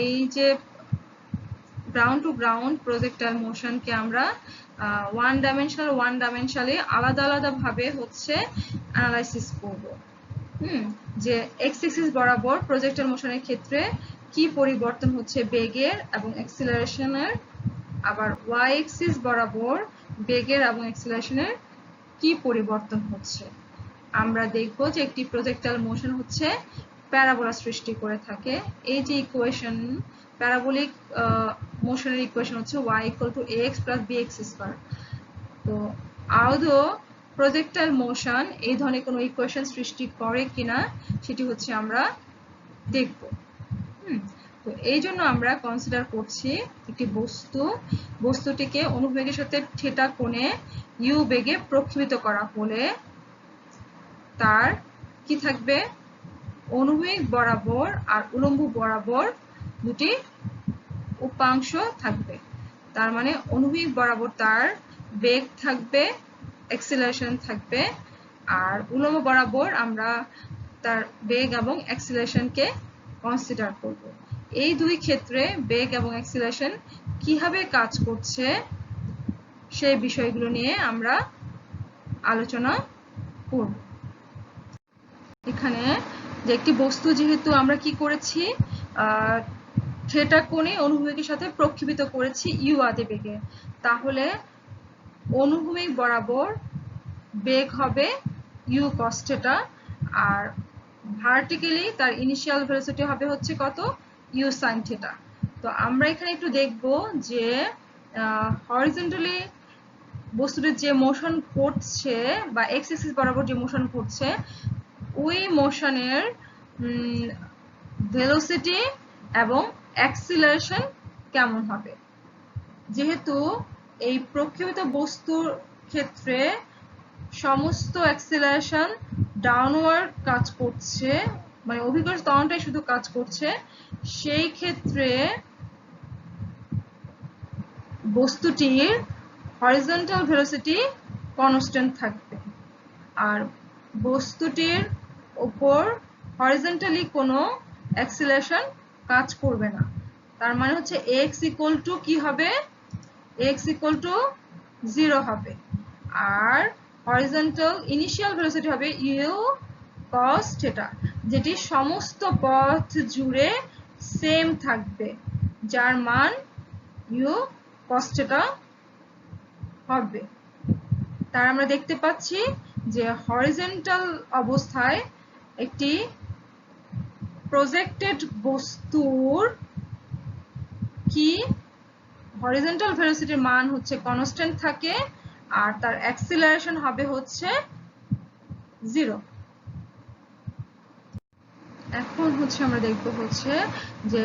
এই যে গ্রাউন্ড টু গ্রাউন্ড প্রজেক্টাইল মোশনকে আমরা ওয়ান ডাইমেনশনালি আলাদা আলাদা ভাবে হচ্ছে অ্যানালাইসিস করব। যে এক্স এক্সিস বরাবর প্রজেক্টাইল মোশনের ক্ষেত্রে কি পরিবর্তন হচ্ছে বেগের এবং অ্যাক্সিলারেশনের, আবার ওয়াই এক্সিস বরাবর বেগের এবং অ্যাক্সিলারেশনের কি পরিবর্তন হচ্ছে। আমরা দেখব যে একটি প্রজেক্টাইল মোশন হচ্ছে প্যারাবোলা সৃষ্টি করে থাকে। এই যে ইকুয়েশন, প্যারাবোলিক মোশনের ইকুয়েশন হচ্ছে y = ax + bx স্কয়ার। তো আদৌ প্রজেক্টাইল মোশন এই ধরনের কোনো ইকুয়েশন সৃষ্টি করে কিনা সেটি হচ্ছে আমরা দেখব। তো এই জন্য আমরা কনসিডার করছি একটি বস্তুটিকে অনুভূমিকের সাথে থিটা কোণে ইউ বেগে প্রক্ষেপিত করা হলে তার কি থাকবে, অনুভূমিক বরাবর আর উলম্ব বরাবর দুটি উপাংশ থাকবে। তার মানে অনুভূমিক বরাবর তার বেগ থাকবে, অ্যাক্সিলারেশন থাকবে, আর উলম্ব বরাবর আমরা তার বেগ এবং অ্যাক্সিলারেশনকে কনসিডার করব। এই দুই ক্ষেত্রে বেগ এবং অ্যাক্সিলারেশন কিভাবে কাজ করছে সেই বিষয়গুলো নিয়ে আমরা আলোচনা করব। এখানে যে একটি বস্তু যেহেতু আমরা কি করেছি, থিটা কোণে অনুভূমিকের সাথে প্রক্ষেপিত করেছি ইউ আদি বেগে, তাহলে অনুভূমিক বরাবর বেগ হবে ইউ cos থিটা, আর ভার্টিক্যালি তার ইনিশিয়াল ভেলোসিটি হবে হচ্ছে কত, ইউ sin থিটা। তো আমরা এখানে একটু দেখব যে হরিজন্টালি বস্তুটির যে মোশন করছে বা এক্স এক্সিস বরাবর যে মোশন করছে ওই মোশনের ভেলোসিটি এবং অ্যাক্সিলারেশন কেমন হবে। যেহেতু এই প্রক্ষেপিত বস্তুর ক্ষেত্রে সমস্ত অ্যাক্সিলারেশন ডাউনওয়ার্ড কাজ করছে, মানে অভিকর্ষ ত্বরণটাই শুধু কাজ করছে, সেই ক্ষেত্রে বস্তুটির হরিজন্টাল ভেলোসিটি কনস্ট্যান্ট থাকবে, আর বস্তুটির উপর হরিজন্টালি কোনো অ্যাক্সিলারেশন কাজ করবে না। তার মানে হচ্ছে x ইকুয়াল টু কি হবে, x ইকুয়াল টু 0 হবে, আর হরিজন্টাল ইনিশিয়াল ভেলোসিটি হবে u cos থিটা, যেটি সমস্ত পথ জুড়ে সেম থাকবে, যার মান u cos থিটা হবে। তার আমরা দেখতে পাচ্ছি যে হরিজন্টাল অবস্থায় একটি প্রজেক্টেড বস্তুর কি হরিজন্টাল ভেলোসিটির মান হচ্ছে কনস্ট্যান্ট থাকে, আর তার অ্যাক্সিলারেশন হবে হচ্ছে 0। এখন হচ্ছে আমরা দেখব হচ্ছে যে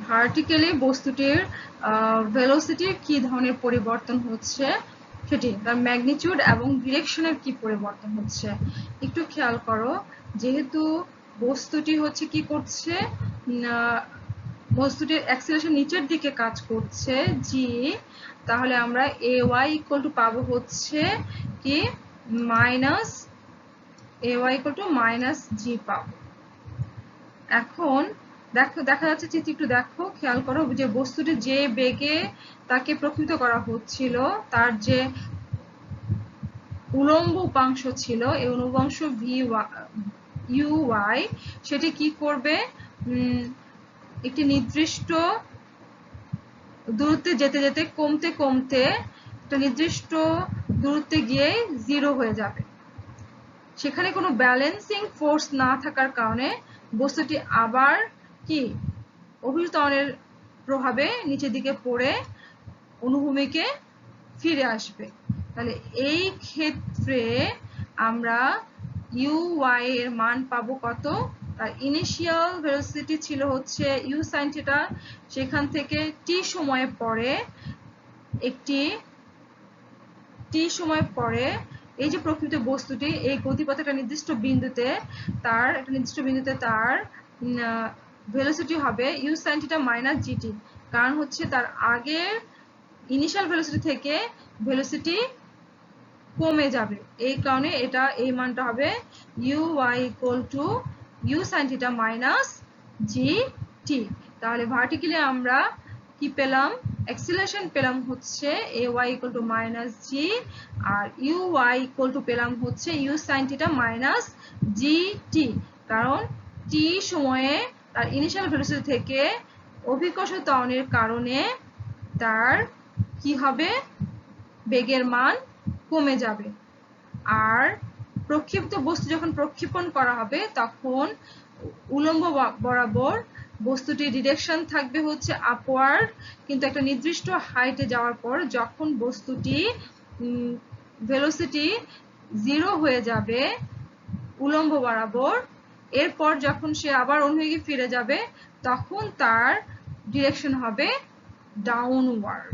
ভার্টিক্যালি বস্তুটির ভেলোসিটির কি ধরনের পরিবর্তন হচ্ছে, সেটি তার ম্যাগনিটিউড এবং ডিরেকশনের কি পরিবর্তন হচ্ছে। একটু খেয়াল করো, যেহেতু বস্তুটি হচ্ছে কি করছে, বস্তুটির অ্যাক্সিলারেশন নিচের দিকে কাজ করছে g, তাহলে আমরা ay ইকুয়াল টু পাবো হচ্ছে কি minus ay equal to minus g পাবো। এখন দেখো, দেখা যাচ্ছে চিত্র, একটু দেখো, খেয়াল করো যে বস্তুটি যে বেগে তাকে প্রকৃত করা হচ্ছিল, তার যে উলম্ব উপাংশ ছিল, এই উপাংশ uy, সেটি কি করবে, একটি নির্দিষ্ট দূরত্বে যেতে যেতে কমতে কমতে একটা নির্দিষ্ট দূরত্বে গিয়ে 0 হয়ে যাবে। সেখানে কোনো ব্যালেন্সিং ফোর্স না থাকার কারণে বস্তুটি আবার কি অভিকর্ষ ত্বরণের প্রভাবে নিচের দিকে পড়ে অনুভূমিকে ফিরে আসবে। তাহলে এই ক্ষেত্রে আমরা uy এর মান পাবো কত, তার ইনিশিয়াল ভেলোসিটি ছিল হচ্ছে u sin থিটা, সেখান থেকে t সময় পরে এই যে প্রকৃত বস্তুটি এই গতিপথে একটা নির্দিষ্ট বিন্দুতে তার ভেলোসিটি হবে u sin theta minus gt, কারণ হচ্ছে তার আগের ইনিশিয়াল ভেলোসিটি থেকে ভেলোসিটি কমে যাবে, এই কারণে এই মানটা হবে uy equal to u sin theta minus gt। তাহলে ভার্টিক্যালি আমরা কি পেলাম, অ্যাক্সিলারেশন পেলাম হচ্ছে ay equal to minus g, আর uy ইকুয়াল টু পেলাম হচ্ছে u sin theta minus gt, কারণ t সময়ে তার ইনিশিয়াল ভেলোসিটি থেকে অভিকর্ষ ত্বরণের কারণে তার কি হবে, বেগের মান কমে যাবে। আর প্রক্ষিপ্ত বস্তু যখন প্রক্ষেপণ করা হবে তখন উলম্ব বরাবর বস্তুটির ডিরেকশন থাকবে হচ্ছে আপওয়ার্ড, কিন্তু একটা নির্দিষ্ট হাইটে যাওয়ার পর যখন বস্তুটি ভেলোসিটি 0 হয়ে যাবে উলম্ব বরাবর, এরপর যখন সে আবার অনুভূমিকে ফিরে যাবে তখন তার ডিরেকশন হবে ডাউনওয়ার্ড।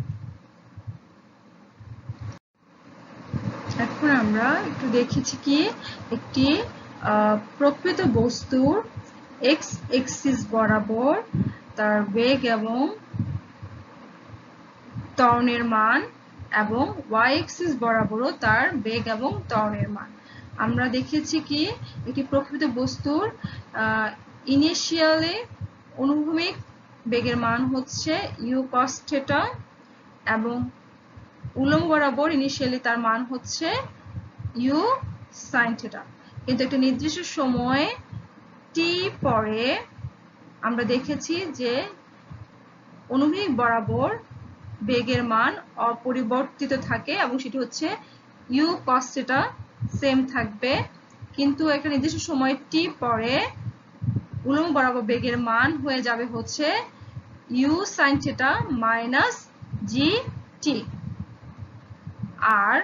এখন আমরা একটু দেখেছি কি একটি প্রকৃত বস্তুর x এক্সিস বরাবর তার বেগ এবং ত্বরণের মান এবং y এক্সিস বরাবরও তার বেগ এবং ত্বরণের মান। আমরা দেখেছি কি একটি প্রকৃত বস্তুর ইনিশিয়ালি অনুভূমিক বেগের মান হচ্ছে u cos থিটা এবং উলম্ব বরাবর ইনিশিয়ালি তার মান হচ্ছে u sin থিটা, কিন্তু একটা নির্দিষ্ট সময়ে t পরে আমরা দেখেছি যে অনুভূমিক বরাবর বেগের মান অপরিবর্তিত থাকে এবং সেটি হচ্ছে u cos থিটা সেম থাকবে, কিন্তু একটা নির্দিষ্ট সময় t পরে উলম্ব বরাবর বেগের মান হয়ে যাবে হচ্ছে u sin theta minus gt, আর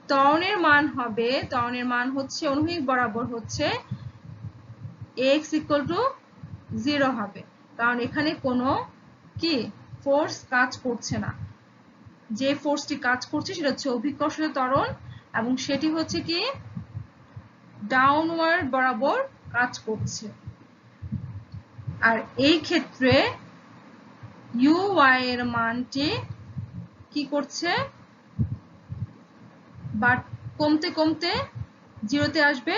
ত্বরণের মান হচ্ছে অনুভূমিক বরাবর হচ্ছে x ইকুয়াল টু 0 হবে, কারণ এখানে কোনো কি ফোর্স কাজ করছে না, যে ফোর্সটি কাজ করছে সেটা হচ্ছে অভিকর্ষজ ত্বরণ, এবং সেটি হচ্ছে কি ডাউনওয়ার্ড বরাবর কাজ করছে। আর এই ক্ষেত্রে uy এর মানটি কি করছে, বাট কমতে কমতে 0 তে আসবে,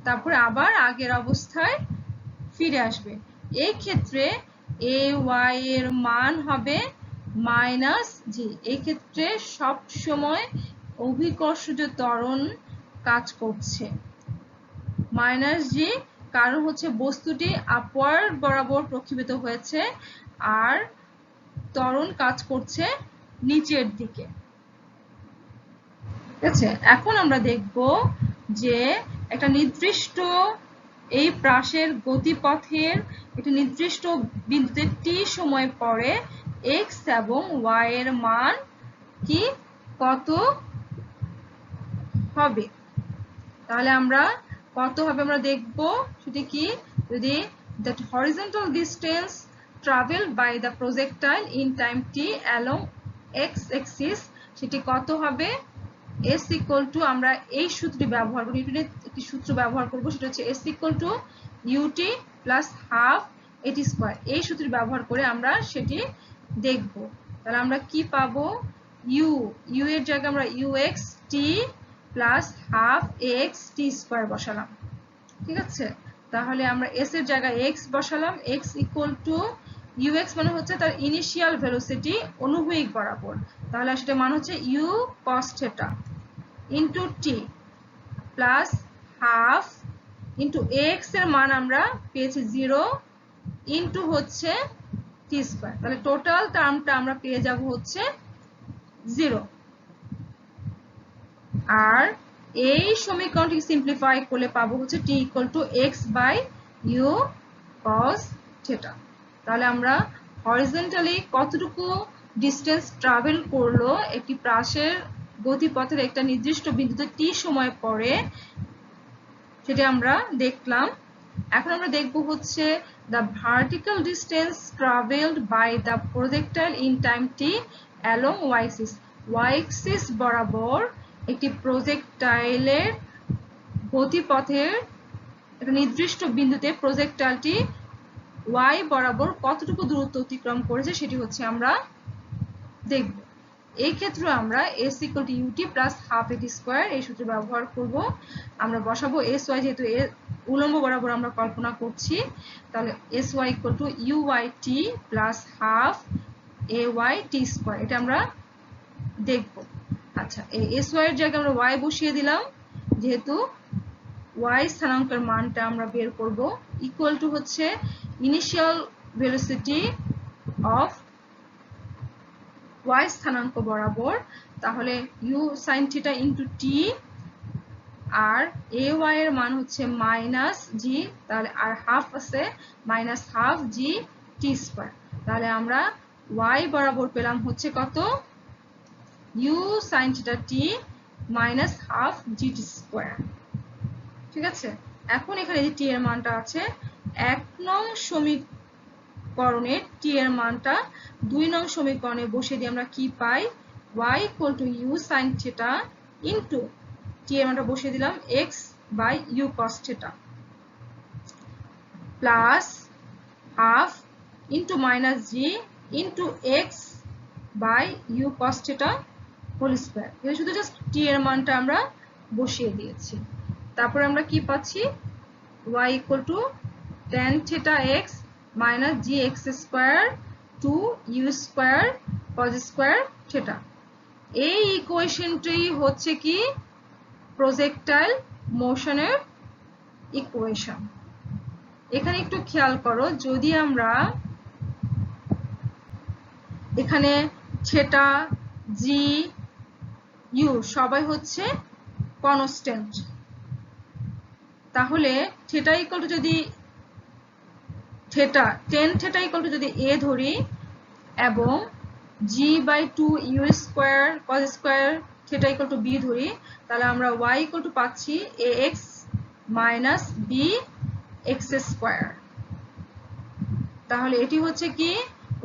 তারপরে আবার আগের অবস্থায় ফিরে আসবে। এই ক্ষেত্রে ay এর মান হবে -g। এই ক্ষেত্রে সব সময় অভিকর্ষজ ত্বরণ কাজ করছে -g, কারণ হচ্ছে বস্তুটি আপওয়ার্ড বরাবর প্রক্ষেপিত হয়েছে আর ত্বরণ কাজ করছে নিচের দিকে। ঠিক আছে, এখন আমরা দেখব যে একটা নির্দিষ্ট এই প্রাসের গতিপথের একটা নির্দিষ্ট বিন্দুতে t সময় পরে x এবং y এর মান কি কত হবে। তাহলে আমরা কত হবে আমরা দেখব, সেটা কি, যদি that horizontal distance traveled by the projectile in time t along x axis, সেটি কত হবে, s equal to, আমরা এই সূত্রটি ব্যবহার করি, নিউটনের একটি সূত্র ব্যবহার করব, সেটা হচ্ছে s equal to ut plus half at square। এই সূত্রটি ব্যবহার করে আমরা সেটি দেখব। তাহলে আমরা কি পাবো, u এর জায়গায় আমরা ux t plus half x t square বসালাম। ঠিক আছে, তাহলে আমরা s এর জায়গায় x বসালাম, x ইকুয়াল টু ux মানে হচ্ছে তার ইনিশিয়াল ভেলোসিটি অনুভূমিক বরাবর, তাহলে সেটা মান হচ্ছে u cos θ into t plus half into x এর মান আমরা পেয়েছি 0 ইনটু হচ্ছে t স্কয়ার। তাহলে টোটাল টার্মটা আমরা পেয়ে যাব হচ্ছে 0। আর এই সমীকরণটি সিম্পলিফাই করলে পাবো হচ্ছে t equal to x by u cos θ। তাহলে আমরা হরিজন্টালি কতটুকু ডিসটেন্স ট্রাভেল করলো একটি প্রাসের গতিপথের একটা নির্দিষ্ট বিন্দুতে t সময় পরে সেটা আমরা দেখলাম। এখন আমরা দেখব হচ্ছে the vertical distance traveled by the projectile in time t along y-axis। y-axis বরাবর একটি প্রজেক্টাইলের গতিপথের একটা নির্দিষ্ট বিন্দুতে প্রজেক্টাইলটি y বরাবর কতটুকু দূরত্ব অতিক্রম করেছে সেটি হচ্ছে আমরা দেখব। এই ক্ষেত্রে আমরা s equal to ut plus half at square এই সূত্র ব্যবহার করব। আমরা বসাবো sy, যেহেতু উলম্ব বরাবর আমরা কল্পনা করছি, তাহলে sy equal to uyt plus half ayt square, এটা আমরা দেখব। আচ্ছা, এই sy এর জায়গায় আমরা y বসিয়ে দিলাম, যেহেতু y স্থানাঙ্কের মানটা আমরা বের করব, ইকুয়াল টু হচ্ছে ইনিশিয়াল ভেলোসিটি অফ y স্থানাঙ্ক বরাবর, তাহলে u sin θ ইনটু t, আর ay এর মান হচ্ছে -g, তাহলে আর হাফ আছে minus half g t square. তাহলে আমরা y বরাবর পেলাম হচ্ছে কত, u sin θ t minus half gt square. ঠিক আছে, এখন এখানে যে t এর মানটা আছে 1 নং সমীকরণে t এর মানটা 2 নং সমীকরণে বসিয়ে দিয়ে আমরা কি পাই, y equal to u sin θ into t এর মানটা বসিয়ে দিলাম x by u cos θ plus half into minus g into x by u cos θ whole square. এটা শুধু জাস্ট t এর মানটা আমরা বসিয়ে দিয়েছি। তারপর আমরা কি পাচ্ছি, y equal to tan θx minus gx square 2 u square cos square θ। এই ইকুয়েশনটি হচ্ছে কি প্রজেক্টাইল মোশনের ইকুয়েশন। এখানে একটু খেয়াল করো, যদি আমরা এখানে θ g u সবাই হচ্ছে কনস্ট্যান্ট, তাহলে θ ইকুয়াল টু যদি tan θ ইকুয়াল টু যদি a ধরি এবং g by 2 u square cos square θ equal to b ধরি, তাহলে আমরা y ইকুয়াল টু পাচ্ছি ax minus b x square. তাহলে এটি হচ্ছে কি,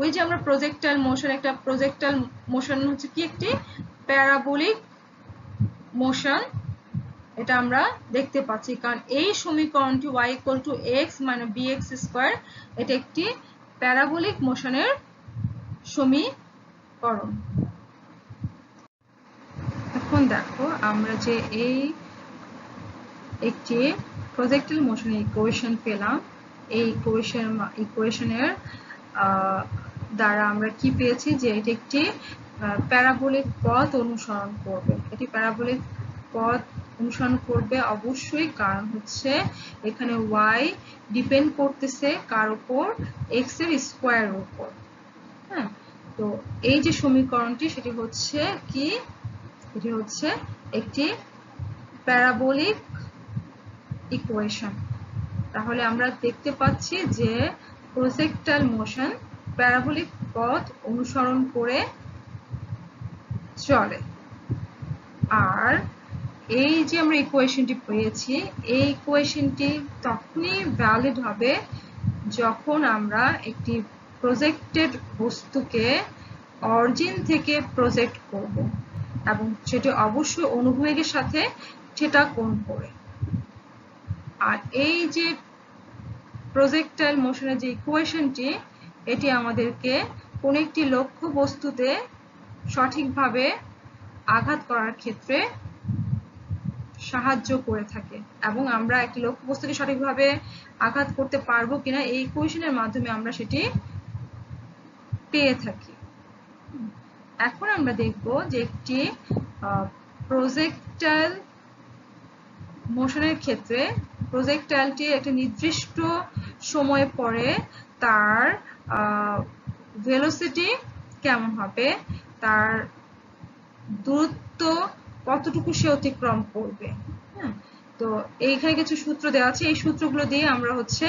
ওই যে আমরা প্রজেক্টাইল মোশন, একটা প্রজেক্টাইল মোশন হচ্ছে কি একটি প্যারাবোলিক মোশন, এটা আমরা দেখতে পাচ্ছি, কারণ এই সমীকরণটি y = x - bx স্কয়ার এটা একটি প্যারাবোলিক মোশনের সমীকরণ। এখন দেখো আমরা যে এই একটি প্রজেক্টাইল মোশনের ইকুয়েশন পেলাম, এই ইকুয়েশনের দ্বারা আমরা কি পেয়েছি যে এটি একটি প্যারাবোলিক পথ অনুসরণ করবে। এটি প্যারাবোলিক পথ অনুসরণ করবে অবশ্যই, কারণ হচ্ছে এখানে y ডিপেন্ড করতেছে কার উপর, x এর স্কয়ারের উপর। হ্যাঁ, তো এই যে সমীকরণটি সেটি হচ্ছে কি, এটি হচ্ছে একটি প্যারাবোলিক ইকুয়েশন। তাহলে আমরা দেখতে পাচ্ছি যে প্রজেক্টাইল মোশন প্যারাবোলিক পথ অনুসরণ করে চলে। আর এই যে আমরা ইকুয়েশনটি পেয়েছি, এই ইকুয়েশনটি তখনই ভ্যালিড হবে যখন আমরা একটি প্রজেক্টেড বস্তুকে অরিজিন থেকে প্রজেক্ট করব, এবং সেটি অবশ্যই অনুভবেগের সাথে থিটা কোণ করে। আর এই যে প্রজেক্টাইল মোশনের যে ইকুয়েশনটি, এটি আমাদেরকে কোনো একটি লক্ষ্য বস্তুতে সঠিকভাবে আঘাত করার ক্ষেত্রে সাহায্য করে থাকে, এবং আমরা একটি লক্ষ্য বস্তুকে সঠিকভাবে আঘাত করতে পারবো কিনা এই ইকুয়েশনের মাধ্যমে আমরা সেটি পেয়ে থাকি। এখন আমরা দেখব যে একটি প্রজেক্টাইল মোশনের ক্ষেত্রে প্রজেক্টাইলটি একটি নির্দিষ্ট সময় পরে তার ভেলোসিটি কেমন হবে, তার দূরত্ব কতটুকু সে অতিক্রম করবে। তো এইখানে কিছু সূত্র দেওয়া আছে, এই সূত্রগুলো দিয়ে আমরা হচ্ছে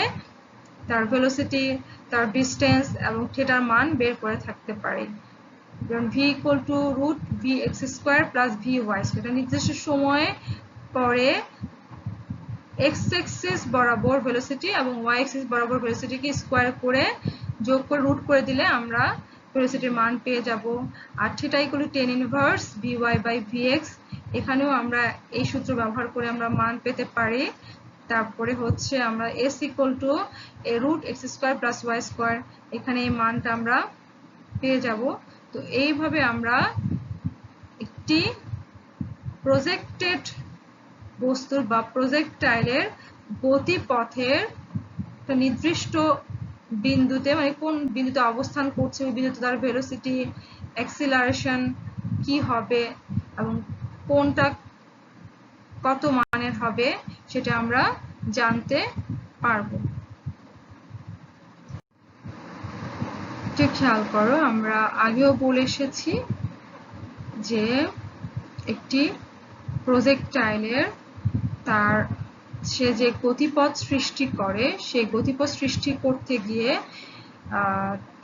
তার ভেলোসিটি, তার ডিসটেন্স এবং থিটার মান বের করে থাকতে পারি। যেমন v = √vx² + vy, এটা নির্দিষ্ট সময়ে পরে x অ্যাক্সিস বরাবর ভেলোসিটি এবং y অ্যাক্সিস বরাবর ভেলোসিটিকে স্কয়ার করে যোগ করে রুট করে দিলে আমরা ভেলোসিটির মান পেয়ে যাব। আর থিটা = tan ইনভার্স vy/vx, এখানেও আমরা এই সূত্র ব্যবহার করে আমরা মান পেতে পারি। তারপরে হচ্ছে আমরা s = √x² + y², এখানে এই মানটা আমরা পেয়ে যাব। তো এইভাবে আমরা একটি প্রজেক্টেড বস্তুর বা প্রজেক্টাইলের গতিপথের একটা নির্দিষ্ট বিন্দুতে, মানে কোন বিন্দুতে অবস্থান করছে, ওই বিন্দুতে তার ভেলোসিটি, অ্যাক্সিলারেশন কি হবে এবং কোনটা কত মানের হবে সেটা আমরা জানতে পারবো। একটু খেয়াল করো, আমরা আগেও বলে এসেছি যে একটি প্রজেক্টাইলের তার সে যে গতিপথ সৃষ্টি করে, সেই গতিপথ সৃষ্টি করতে গিয়ে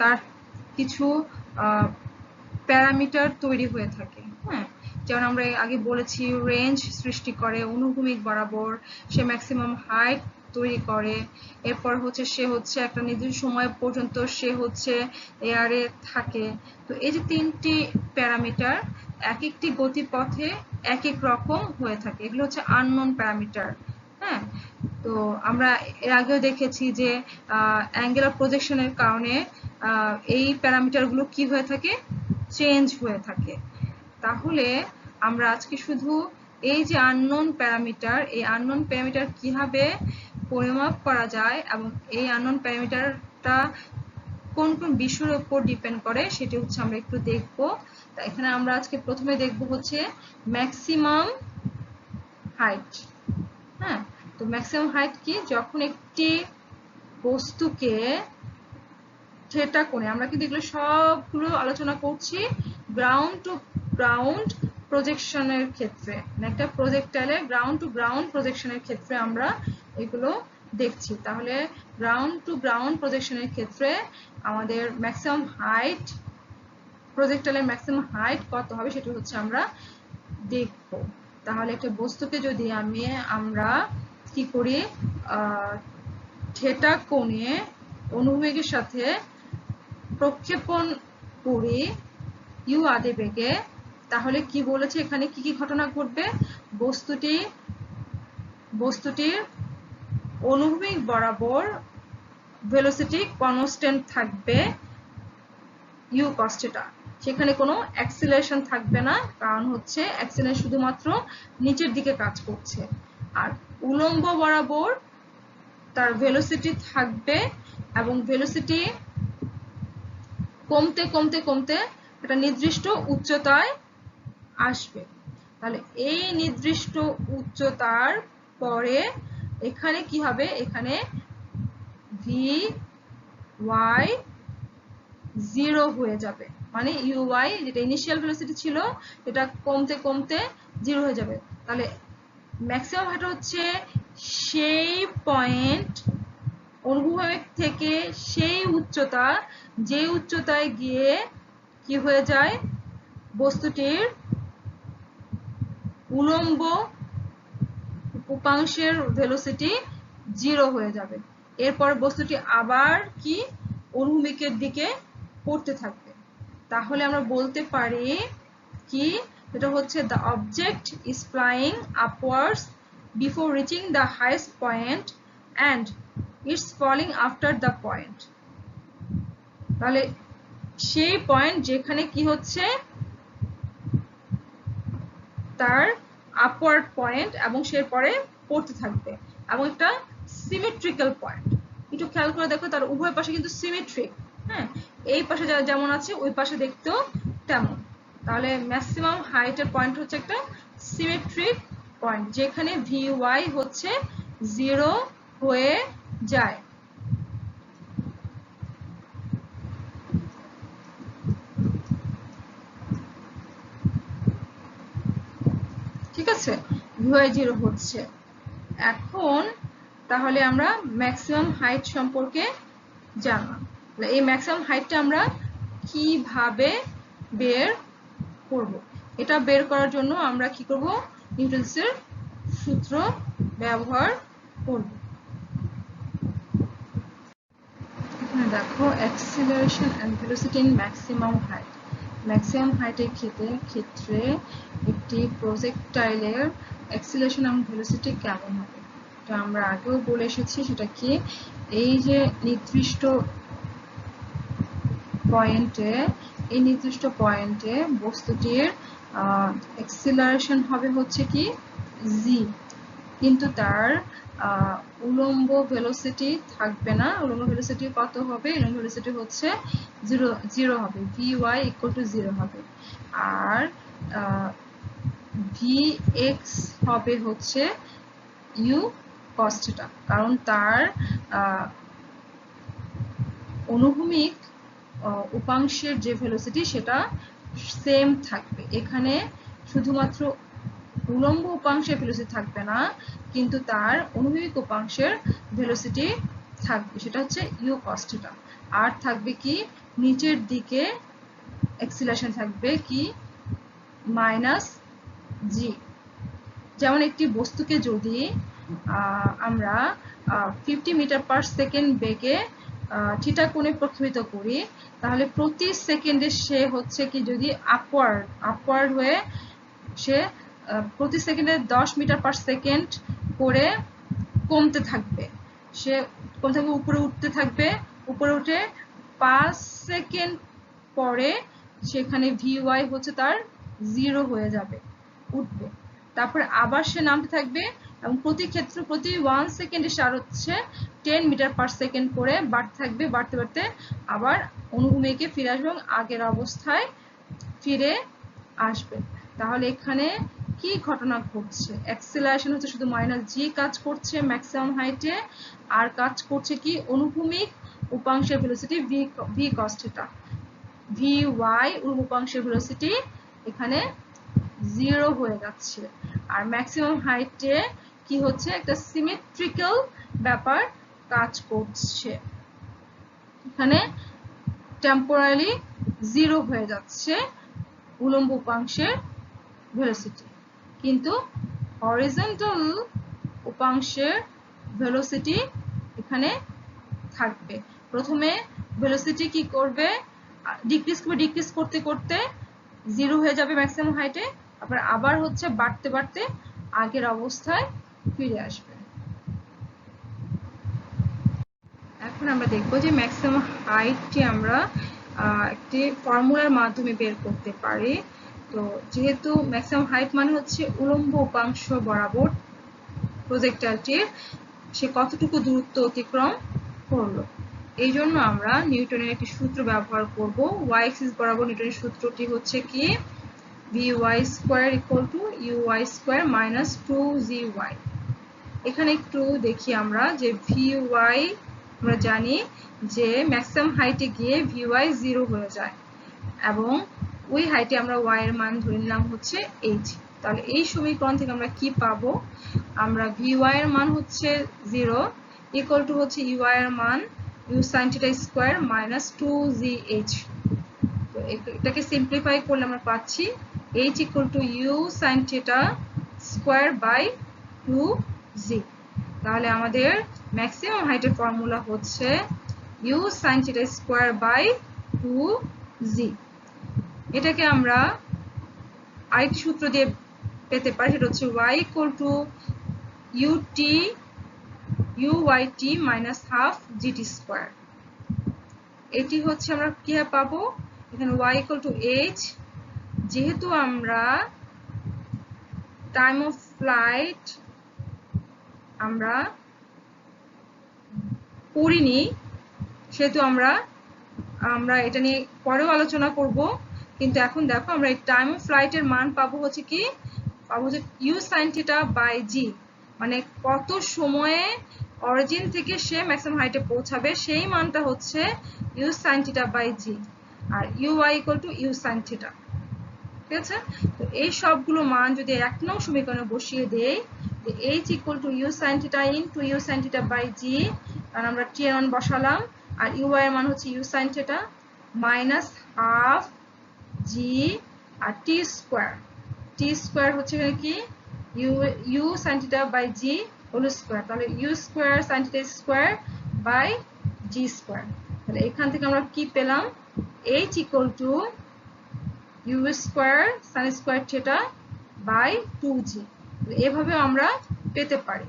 তার কিছু প্যারামিটার তৈরি হয়ে থাকে। হ্যাঁ, যেমন আমরা আগে বলেছি রেঞ্জ সৃষ্টি করে অনুভূমিক বরাবর, সে ম্যাক্সিমাম হাইট তৈরি করে, এরপর হচ্ছে সে হচ্ছে একটা নির্দিষ্ট সময় পর্যন্ত সে হচ্ছে এয়ারে থাকে। তো এই যে তিনটি প্যারামিটার এক একটি গতিপথে এক এক রকম হয়ে থাকে, এগুলো হচ্ছে আননোন প্যারামিটার। হ্যাঁ, তো আমরা এর আগেও দেখেছি যে অ্যাঙ্গেল অফ প্রজেকশনের কারণে এই প্যারামিটারগুলো কি হয়ে থাকে, চেঞ্জ হয়ে থাকে। তাহলে আমরা আজকে শুধু এই যে আননোন প্যারামিটার, এই আননোন প্যারামিটার কিভাবে পরিমাপ করা যায় এবং এই আননোন প্যারামিটারটা কোন কোন বিষয়ের উপর ডিপেন্ড করে সেটি হচ্ছে আমরা একটু দেখব। এখানে আমরা আজকে প্রথমে দেখব হচ্ছে ম্যাক্সিমাম হাইট। হ্যাঁ, তো ম্যাক্সিমাম হাইট কি, যখন একটি বস্তুকে থিটা কোণে, আমরা কিন্তু এগুলো সবগুলো আলোচনা করছি গ্রাউন্ড টু গ্রাউন্ড প্রজেকশনের ক্ষেত্রে, একটা প্রজেক্টাইলের গ্রাউন্ড টু গ্রাউন্ড প্রজেকশনের ক্ষেত্রে আমরা এগুলো দেখছি। তাহলে গ্রাউন্ড টু গ্রাউন্ড প্রজেকশনের ক্ষেত্রে আমাদের ম্যাক্সিমাম হাইট, প্রজেক্টাইলের ম্যাক্সিমাম হাইট কত হবে সেটা হচ্ছে আমরা দেখব। তাহলে একটা বস্তুকে যদি আমরা কি করি, থিটা কোণে অনুভূমিকের সাথে প্রক্ষেপণ করি u আদি বেগে, তাহলে কি বলেছে এখানে কি কি ঘটনা ঘটবে, বস্তুটির অনুভূমিক বরাবর ভেলোসিটি কনস্ট্যান্ট থাকবে ইউ cos থিটা। সেখানে কোনো অ্যাক্সিলারেশন থাকবে না, কারণ হচ্ছে অ্যাক্সিলারেশন শুধুমাত্র নিচের দিকে কাজ করছে। আর উলম্ব বরাবর তার ভেলোসিটি থাকবে এবং ভেলোসিটি কমতে কমতে কমতে একটা নির্দিষ্ট উচ্চতায় আসবে। তাহলে এই নির্দিষ্ট উচ্চতার পরে এখানে কি হবে, এখানে ভি ওয়াই 0 হয়ে যাবে, মানে ইউআই যেটা ইনিশিয়াল ভেলোসিটি ছিল এটা কমতে কমতে 0 হয়ে যাবে। তাহলে ম্যাক্সিমাম হাইট হচ্ছে সেই পয়েন্ট অনুভূমিক থেকে সেই উচ্চতা যে উচ্চতায় গিয়ে কি হয়ে যায়, বস্তুটির উলম্ব উপাংশের ভেলোসিটি 0 হয়ে যাবে। এরপর বস্তুটি আবার কি অনুভূমিকের দিকে পড়তে থাকবে। তাহলে আমরা বলতে পারি কি, এটা হচ্ছে the object is flying upwards before reaching the highest point and it's falling after the point। তাহলে সেই পয়েন্ট যেখানে কি হচ্ছে তার আপওয়ার্ড পয়েন্ট এবং সের পরে পড়তে থাকবে এবং একটা সিমেট্রিক্যাল পয়েন্ট। একটু খেয়াল করে দেখো তার উভয় পাশে কিন্তু সিমেট্রিক, হ্যাঁ, এই পাশে যেমন আছে ওই পাশে দেখতেও তেমন। তাহলে ম্যাক্সিমাম হাইটের পয়েন্ট হচ্ছে একটা সিমেট্রিক পয়েন্ট যেখানে ভি ওয়াই হচ্ছে 0 হয়ে যায়। ঠিক আছে, ভি ওয়াই 0 হচ্ছে। এখন তাহলে আমরা ম্যাক্সিমাম হাইট সম্পর্কে জানলাম। এই ম্যাক্সিমাম হাইটটা আমরা কিভাবে বের করব, এটা বের করার জন্য আমরা কি করব, নিউটনের সূত্র ব্যবহার করব। এখানে দেখো acceleration and velocity in maximum height. Maximum হাইটের ক্ষেত্রে একটি প্রজেক্টাইলের অ্যাক্সিলারেশন এবং ভেলোসিটি কেমন হবে, এটা আমরা আগেও বলে এসেছি। সেটা কি, এই যে নির্দিষ্ট পয়েন্টে বস্তুটির অ্যাক্সিলারেশন হবে হচ্ছে কি জি, কিন্তু তার উলম্ব ভেলোসিটি থাকবে না। উলম্ব ভেলোসিটি কত হবে, উলম্ব ভেলোসিটি হচ্ছে 0 হবে, vy = 0 হবে। আর vx হবে হচ্ছে u cos থিটা, কারণ তার অনুভূমিক উপাংশের যে ভেলোসিটি সেটা সেম থাকবে। এখানে শুধুমাত্র উলম্ব উপাংশের ভেলোসিটি থাকবে না, কিন্তু তার অনুভূমিক উপাংশের ভেলোসিটি থাকবে, সেটা হচ্ছে u cos থিটা। আর থাকবে কি নিচের দিকে অ্যাক্সিলারেশন থাকবে কি -g। যেমন একটি বস্তুকে যদি আমরা 50 মিটার/সেকেন্ড বেগে থিটা কোণে প্রক্ষেপিত করি, তাহলে প্রতি সেকেন্ডে সে হচ্ছে কি যদি আপওয়ার্ড হয়ে সে প্রতি সেকেন্ডে 10 মিটার/সেকেন্ড করে কমতে থাকবে। সে কমতে থাকবে, উপরে উঠতে থাকবে, উপরে উঠে 5 সেকেন্ড পরে সেখানে vy হচ্ছে তার 0 হয়ে যাবে, উঠবে। তারপরে আবার সে নামতে থাকবে এবং প্রতি 1 সেকেন্ডে সে আর হচ্ছে 10 মিটার/সেকেন্ড করে বাড়তে থাকবে, বাড়তে বাড়তে আবার অনুভূমিকে ফিরে আসবে এবং আগের অবস্থায় ফিরে আসবে। তাহলে এখানে কি ঘটনা ঘটছে, অ্যাক্সিলারেশন হচ্ছে শুধু -g কাজ করছে ম্যাক্সিমাম হাইটে, আর কাজ করছে কি অনুভূমিক উপাংশের velocity v cos theta. vy অনুভূমিক উপাংশের ভেলোসিটি এখানে 0 হয়ে যাচ্ছে। আর ম্যাক্সিমাম হাইটে কি হচ্ছে, একটা সিমেট্রিক্যাল ব্যাপার কাজ করছে, এখানে টেম্পোরারি 0 হয়ে যাচ্ছে উলম্ব উপাংশের ভেলোসিটি, কিন্তু হরিজন্টাল উপাংশের ভেলোসিটি এখানে থাকবে। প্রথমে ভেলোসিটি কি করবে, ডিক্রিজ করতে করতে 0 হয়ে যাবে ম্যাক্সিমাম হাইটে, আবার হচ্ছে বাড়তে বাড়তে আগের অবস্থায় ফিরে আসবে। এখন আমরা দেখব যে ম্যাক্সিমাম হাইটটি আমরা একটি ফর্মুলার মাধ্যমে বের করতে পারি। তো যেহেতু ম্যাক্সিমাম হাইট মানে হচ্ছে উলম্ব উপাংশ বরাবর প্রজেক্টাইলটির সে কতটুকু দূরত্ব অতিক্রম করলো, এই জন্য আমরা নিউটনের একটি সূত্র ব্যবহার করব। ওয়াই এক্সিস বরাবর নিউটনের সূত্রটি হচ্ছে কি vy square equal to uy square minus 2gy। এখানে একটু দেখি আমরা যে vy আমরা জানি যে ম্যাক্সিমাম হাইটে গিয়ে vy 0 হয়ে যায় এবং ওই হাইটে আমরা y এর মান ধরে নিলাম হচ্ছে h। তাহলে এই সমীকরণ থেকে আমরা কি পাবো, আমরা vy এর মান হচ্ছে 0 ইকুয়াল টু হচ্ছে uy এর মান u sin theta square minus 2gh। তো এটাকে সিম্পলিফাই করলে আমরা পাচ্ছি h equal to u sin theta square by 2g। তাহলে আমাদের ম্যাক্সিমাম হাইটের ফর্মুলা হচ্ছে u sin theta square by 2g। এটাকে আমরা আরেকটি সূত্র দিয়ে পেতে পারি, সেটা হচ্ছে y equal two uyt minus half gt square. এটি হচ্ছে আমরা কি পাবো, এখানে y ইকুয়াল টু h, যেহেতু আমরা টাইম অফ ফ্লাইট আমরা পড়িনি সেহেতু আমরা এটা নিয়ে পরেও আলোচনা করব, কিন্তু এখন দেখো আমরা এই টাইম অফ ফ্লাইটের মান পাবো হচ্ছে কি, পাবো হচ্ছে u sin theta by g, মানে কত সময়ে অরিজিন থেকে সে ম্যাক্সিমাম হাইটে পৌঁছাবে সেই মানটা হচ্ছে u sin theta by g, আর uy equal to u sin theta। ঠিক আছে, তো এই সবগুলো মান যদি 1 নং সমীকরণে বসিয়ে দেই, যে h equal to u sin theta into u sin theta by g, কারণ আমরা t এর মান বসালাম, আর uy এর মান হচ্ছে u sin theta minus half g আর t স্কয়ার হচ্ছে এখানে কি u sin theta by g whole square, তাহলে u square sin theta square by g square. তাহলে এখান থেকে আমরা কি পেলাম, h equal to u square sin square theta by 2g। এভাবে আমরা পেতে পারি।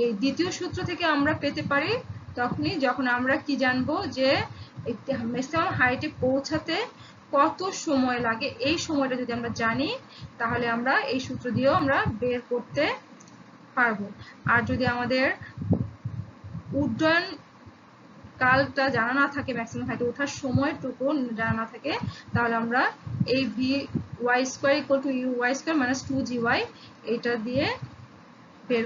এই দ্বিতীয় সূত্র থেকে আমরা পেতে পারি তখনই যখন আমরা কি জানবো যে ম্যাক্সিমাম হাইটে পৌঁছাতে কত সময় লাগে, এই সময়টা যদি আমরা জানি তাহলে আমরা এই সূত্র দিয়েও আমরা বের করতে পারবো। আর যদি আমাদের উড্ডয়ন কালটা জানা না থাকে, ম্যাক্সিমাম হাইটে ওঠার সময়টুকু জানা না থাকে, তাহলে আমরা এই vy square equal to uy square minus 2gy এটা দিয়ে বের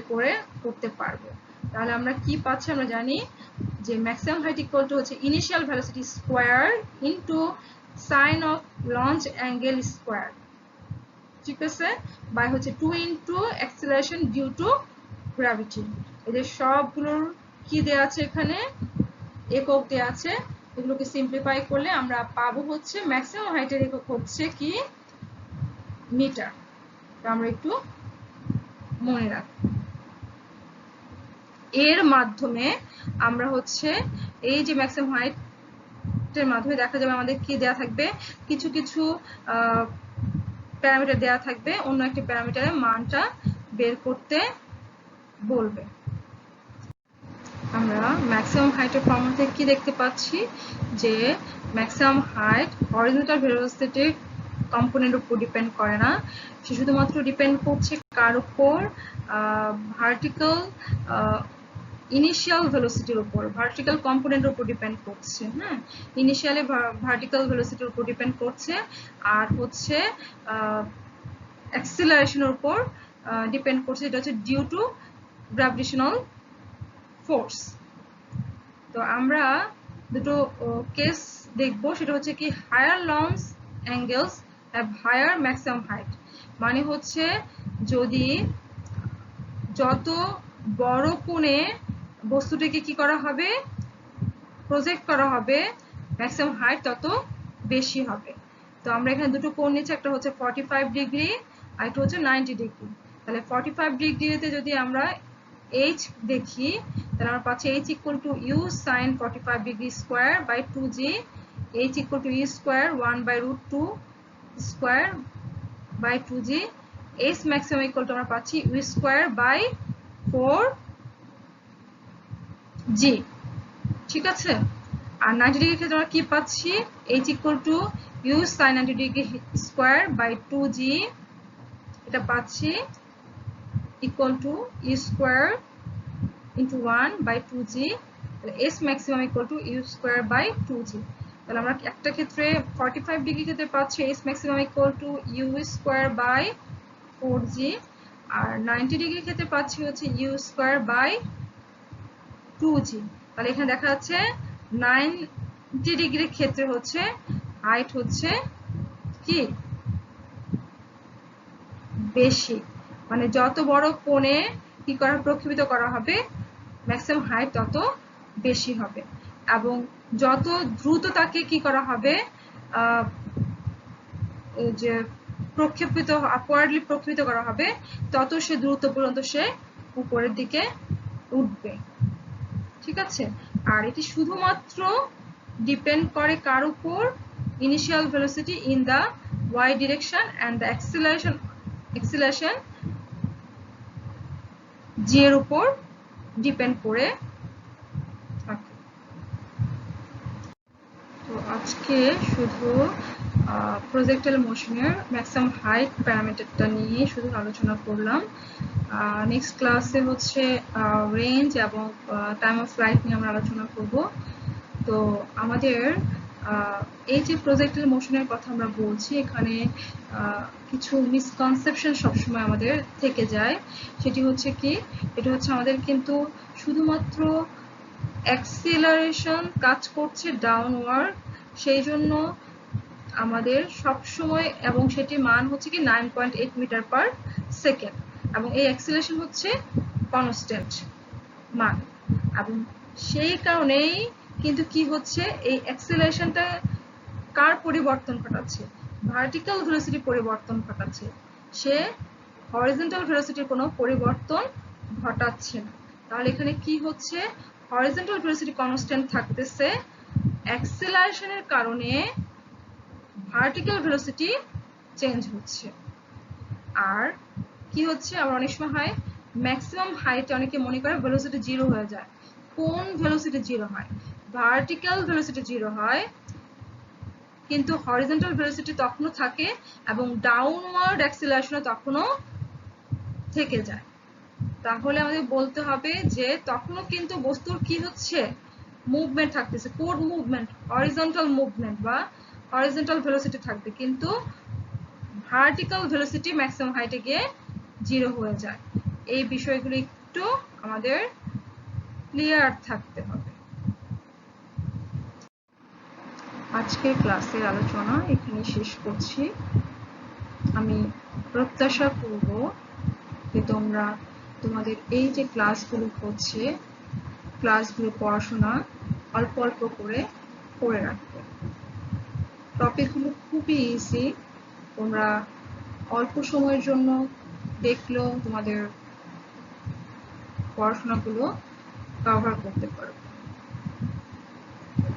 করতে পারবো। তাহলে আমরা কি পাচ্ছি, আমরা জানি যে ম্যাক্সিমাম হাইট ইকুয়াল টু হচ্ছে initial velocity square into sine of launch angle square, ঠিক আছে, বাই হচ্ছে 2 into acceleration due to gravity. এদের সবগুলোর কি দেয়া আছে, এখানে একক দেয়া আছে, এগুলোকে সিম্পলিফাই করলে আমরা পাবো হচ্ছে ম্যাক্সিমাম হাইটের একক হচ্ছে কি মিটার। তো আমরা একটু মনে রাখবো। এর মাধ্যমে আমরা হচ্ছে এই যে ম্যাক্সিমাম হাইটের মাধ্যমে দেখা যাবে আমাদের কি দেয়া থাকবে, কিছু কিছু প্যারামিটার দেয়া থাকবে, অন্য একটি প্যারামিটারের মানটা বের করতে বলবে। আমরা ম্যাক্সিমাম হাইটের ফর্মুলা থেকে কি দেখতে পাচ্ছি যে ম্যাক্সিমাম হাইট হরিজন্টাল ভেলোসিটির কম্পোনেন্টের উপর ডিপেন্ড করে না, সে শুধুমাত্র ডিপেন্ড করছে কার উপর, ভার্টিক্যাল ইনিশিয়াল ভেলোসিটির উপর, ভার্টিক্যাল কম্পোনেন্টের উপর ডিপেন্ড করছে। হ্যাঁ, ইনিশিয়ালি ভার্টিক্যাল ভেলোসিটির উপর ডিপেন্ড করছে, আর হচ্ছে অ্যাক্সিলারেশনের উপর ডিপেন্ড করছে, যেটা হচ্ছে ডিউ টু গ্র্যাভিটেশনাল ফোর্স। তো আমরা দুটো কেস দেখব, সেটা হচ্ছে কি higher launch angles have higher maximum height, মানে হচ্ছে যদি যত বড় কোণে বস্তুটিকে কি করা হবে, প্রজেক্ট করা হবে, ম্যাক্সিমাম হাইট তত বেশি হবে। তো আমরা এখানে দুটো কোণ নিচ্ছি, একটা হচ্ছে 45 ডিগ্রি আর একটা হচ্ছে 90 ডিগ্রি। তাহলে 45 ডিগ্রিতে যদি আমরা h দেখি, তাহলে আমরা পাচ্ছি h equal to u sin 45 degree square by 2g, h equal to e square 1 by √2 square by 2g, s maximum equal to আমরা পাচ্ছি u square by 4g, ঠিক আছে। আর 90 ডিগ্রি ক্ষেত্রে আমরা কি পাচ্ছি, h equal to u sin 90 degree square by 2g, এটা পাচ্ছি equal to u square into 1 by 2g, s maximum equal to u square by 2g। তাহলে আমরা একটা ক্ষেত্রে 45 ডিগ্রি ক্ষেত্রে পাচ্ছি s maximum equal to u square by 4g, আর 90 degree ক্ষেত্রে পাচ্ছি হচ্ছে u square by 2g। তাহলে এখানে দেখা যাচ্ছে 90 ডিগ্রি ক্ষেত্রে হচ্ছে হাইট হচ্ছে কি বেশি, মানে যত বড় কোণে কি করা প্রক্ষেপিত করা হবে ম্যাক্সিমাম হাইট তত বেশি হবে, এবং যত দ্রুত তাকে কি করা হবে যে প্রক্ষেপিত আপওয়ার্ডলি প্রক্ষেপিত করা হবে তত সে দ্রুত পর্যন্ত সে উপরের দিকে উঠবে, ঠিক আছে। আর এটি শুধুমাত্র ডিপেন্ড করে কার উপর, initial velocity in the y direction and the acceleration g এর উপর ডিপেন্ড করে থাকে। তো আজকে শুধু প্রজেক্টাইল মোশনের ম্যাক্সিমাম হাইট প্যারামিটারটা নিয়ে শুধু আলোচনা করলাম। নেক্সট ক্লাসে হচ্ছে রেঞ্জ এবং টাইম অফ ফ্লাইট নিয়ে আমরা আলোচনা করব। তো আমাদের এই যে প্রজেক্টাইল মোশনের কথা আমরা বলছি, এখানে কিছু মিসকনসেপশন সবসময় আমাদের থেকে যায়। সেটি হচ্ছে কি, এটা হচ্ছে আমাদের কিন্তু শুধুমাত্র অ্যাক্সিলারেশন কাজ করছে ডাউনওয়ার্ড, সেই জন্য আমাদের সব সময়, এবং সেটির মান হচ্ছে কি 9.8 মিটার পার সেকেন্ড, এবং এই অ্যাক্সিলারেশন হচ্ছে কনস্ট্যান্ট মান, এবং সেই কারণেই কিন্তু কি হচ্ছে এই অ্যাক্সিলারেশনটা কার পরিবর্তন ঘটাচ্ছে, ভার্টিক্যাল ভেলোসিটি পরিবর্তন ঘটাচ্ছে, সে হরিজন্টাল ভেলোসিটির কোনো পরিবর্তন ঘটাচ্ছে না। তাহলে এখানে কি হচ্ছে, হরিজন্টাল ভেলোসিটি কনস্ট্যান্ট থাকতেছে, অ্যাক্সিলারেশনের কারণে ভার্টিক্যাল ভেলোসিটি চেঞ্জ হচ্ছে। আর কি হচ্ছে, আবার অনেক সময় হয় ম্যাক্সিমাম হাইটে অনেকে মনে করে ভেলোসিটি জিরো হয়ে যায়। কোন ভেলোসিটি জিরো হয়, ভার্টিক্যাল ভেলোসিটি জিরো হয়, কিন্তু হরিজন্টাল ভেলোসিটি তখনও থাকে এবং ডাউনওয়ার্ড অ্যাক্সিলারেশনও তখনও থেকে যায়। তাহলে আমাদের বলতে হবে যে তখনও কিন্তু বস্তুর কি হচ্ছে, মুভমেন্ট থাকতেছে, কোড মুভমেন্ট, হরিজন্টাল মুভমেন্ট বা হরিজন্টাল ভেলোসিটি থাকবে, কিন্তু ভার্টিক্যাল ভেলোসিটি ম্যাক্সিমাম হাইটে গিয়ে জিরো হয়ে যায়। এই বিষয়গুলো একটু আমাদের ক্লিয়ার থাকতে হবে। আজকের ক্লাসের আলোচনা এখানে শেষ করছি। আমি প্রত্যাশা করব যে তোমরা তোমাদের এই যে ক্লাসগুলো হচ্ছে, ক্লাসগুলো পড়াশোনা অল্প অল্প করে করে রাখবে। টপিকগুলো খুবই ইজি, তোমরা অল্প সময়ের জন্য দেখলেও তোমাদের পড়াশোনাগুলো কভার করতে পারবে।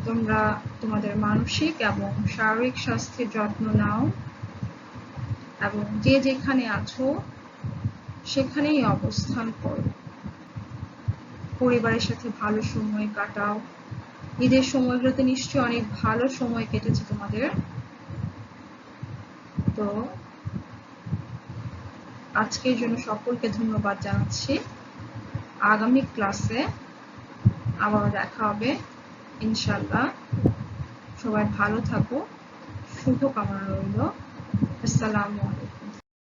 তোমরা তোমাদের মানসিক এবং শারীরিক স্বাস্থ্যের যত্ন নাও, এবং যে যেখানে আছো সেখানেই অবস্থান করো। পরিবারের সাথে ভালো সময় কাটাও। ঈদের সময়গুলোতে নিশ্চয়ই অনেক ভালো সময় কেটেছে তোমাদের। তো আজকের জন্য সকলকে ধন্যবাদ জানাচ্ছি। আগামী ক্লাসে আবার দেখা হবে ইনশাআল্লাহ। সবাই ভালো থাকো, শুভ কামনা রইল। আসসালামু আলাইকুম।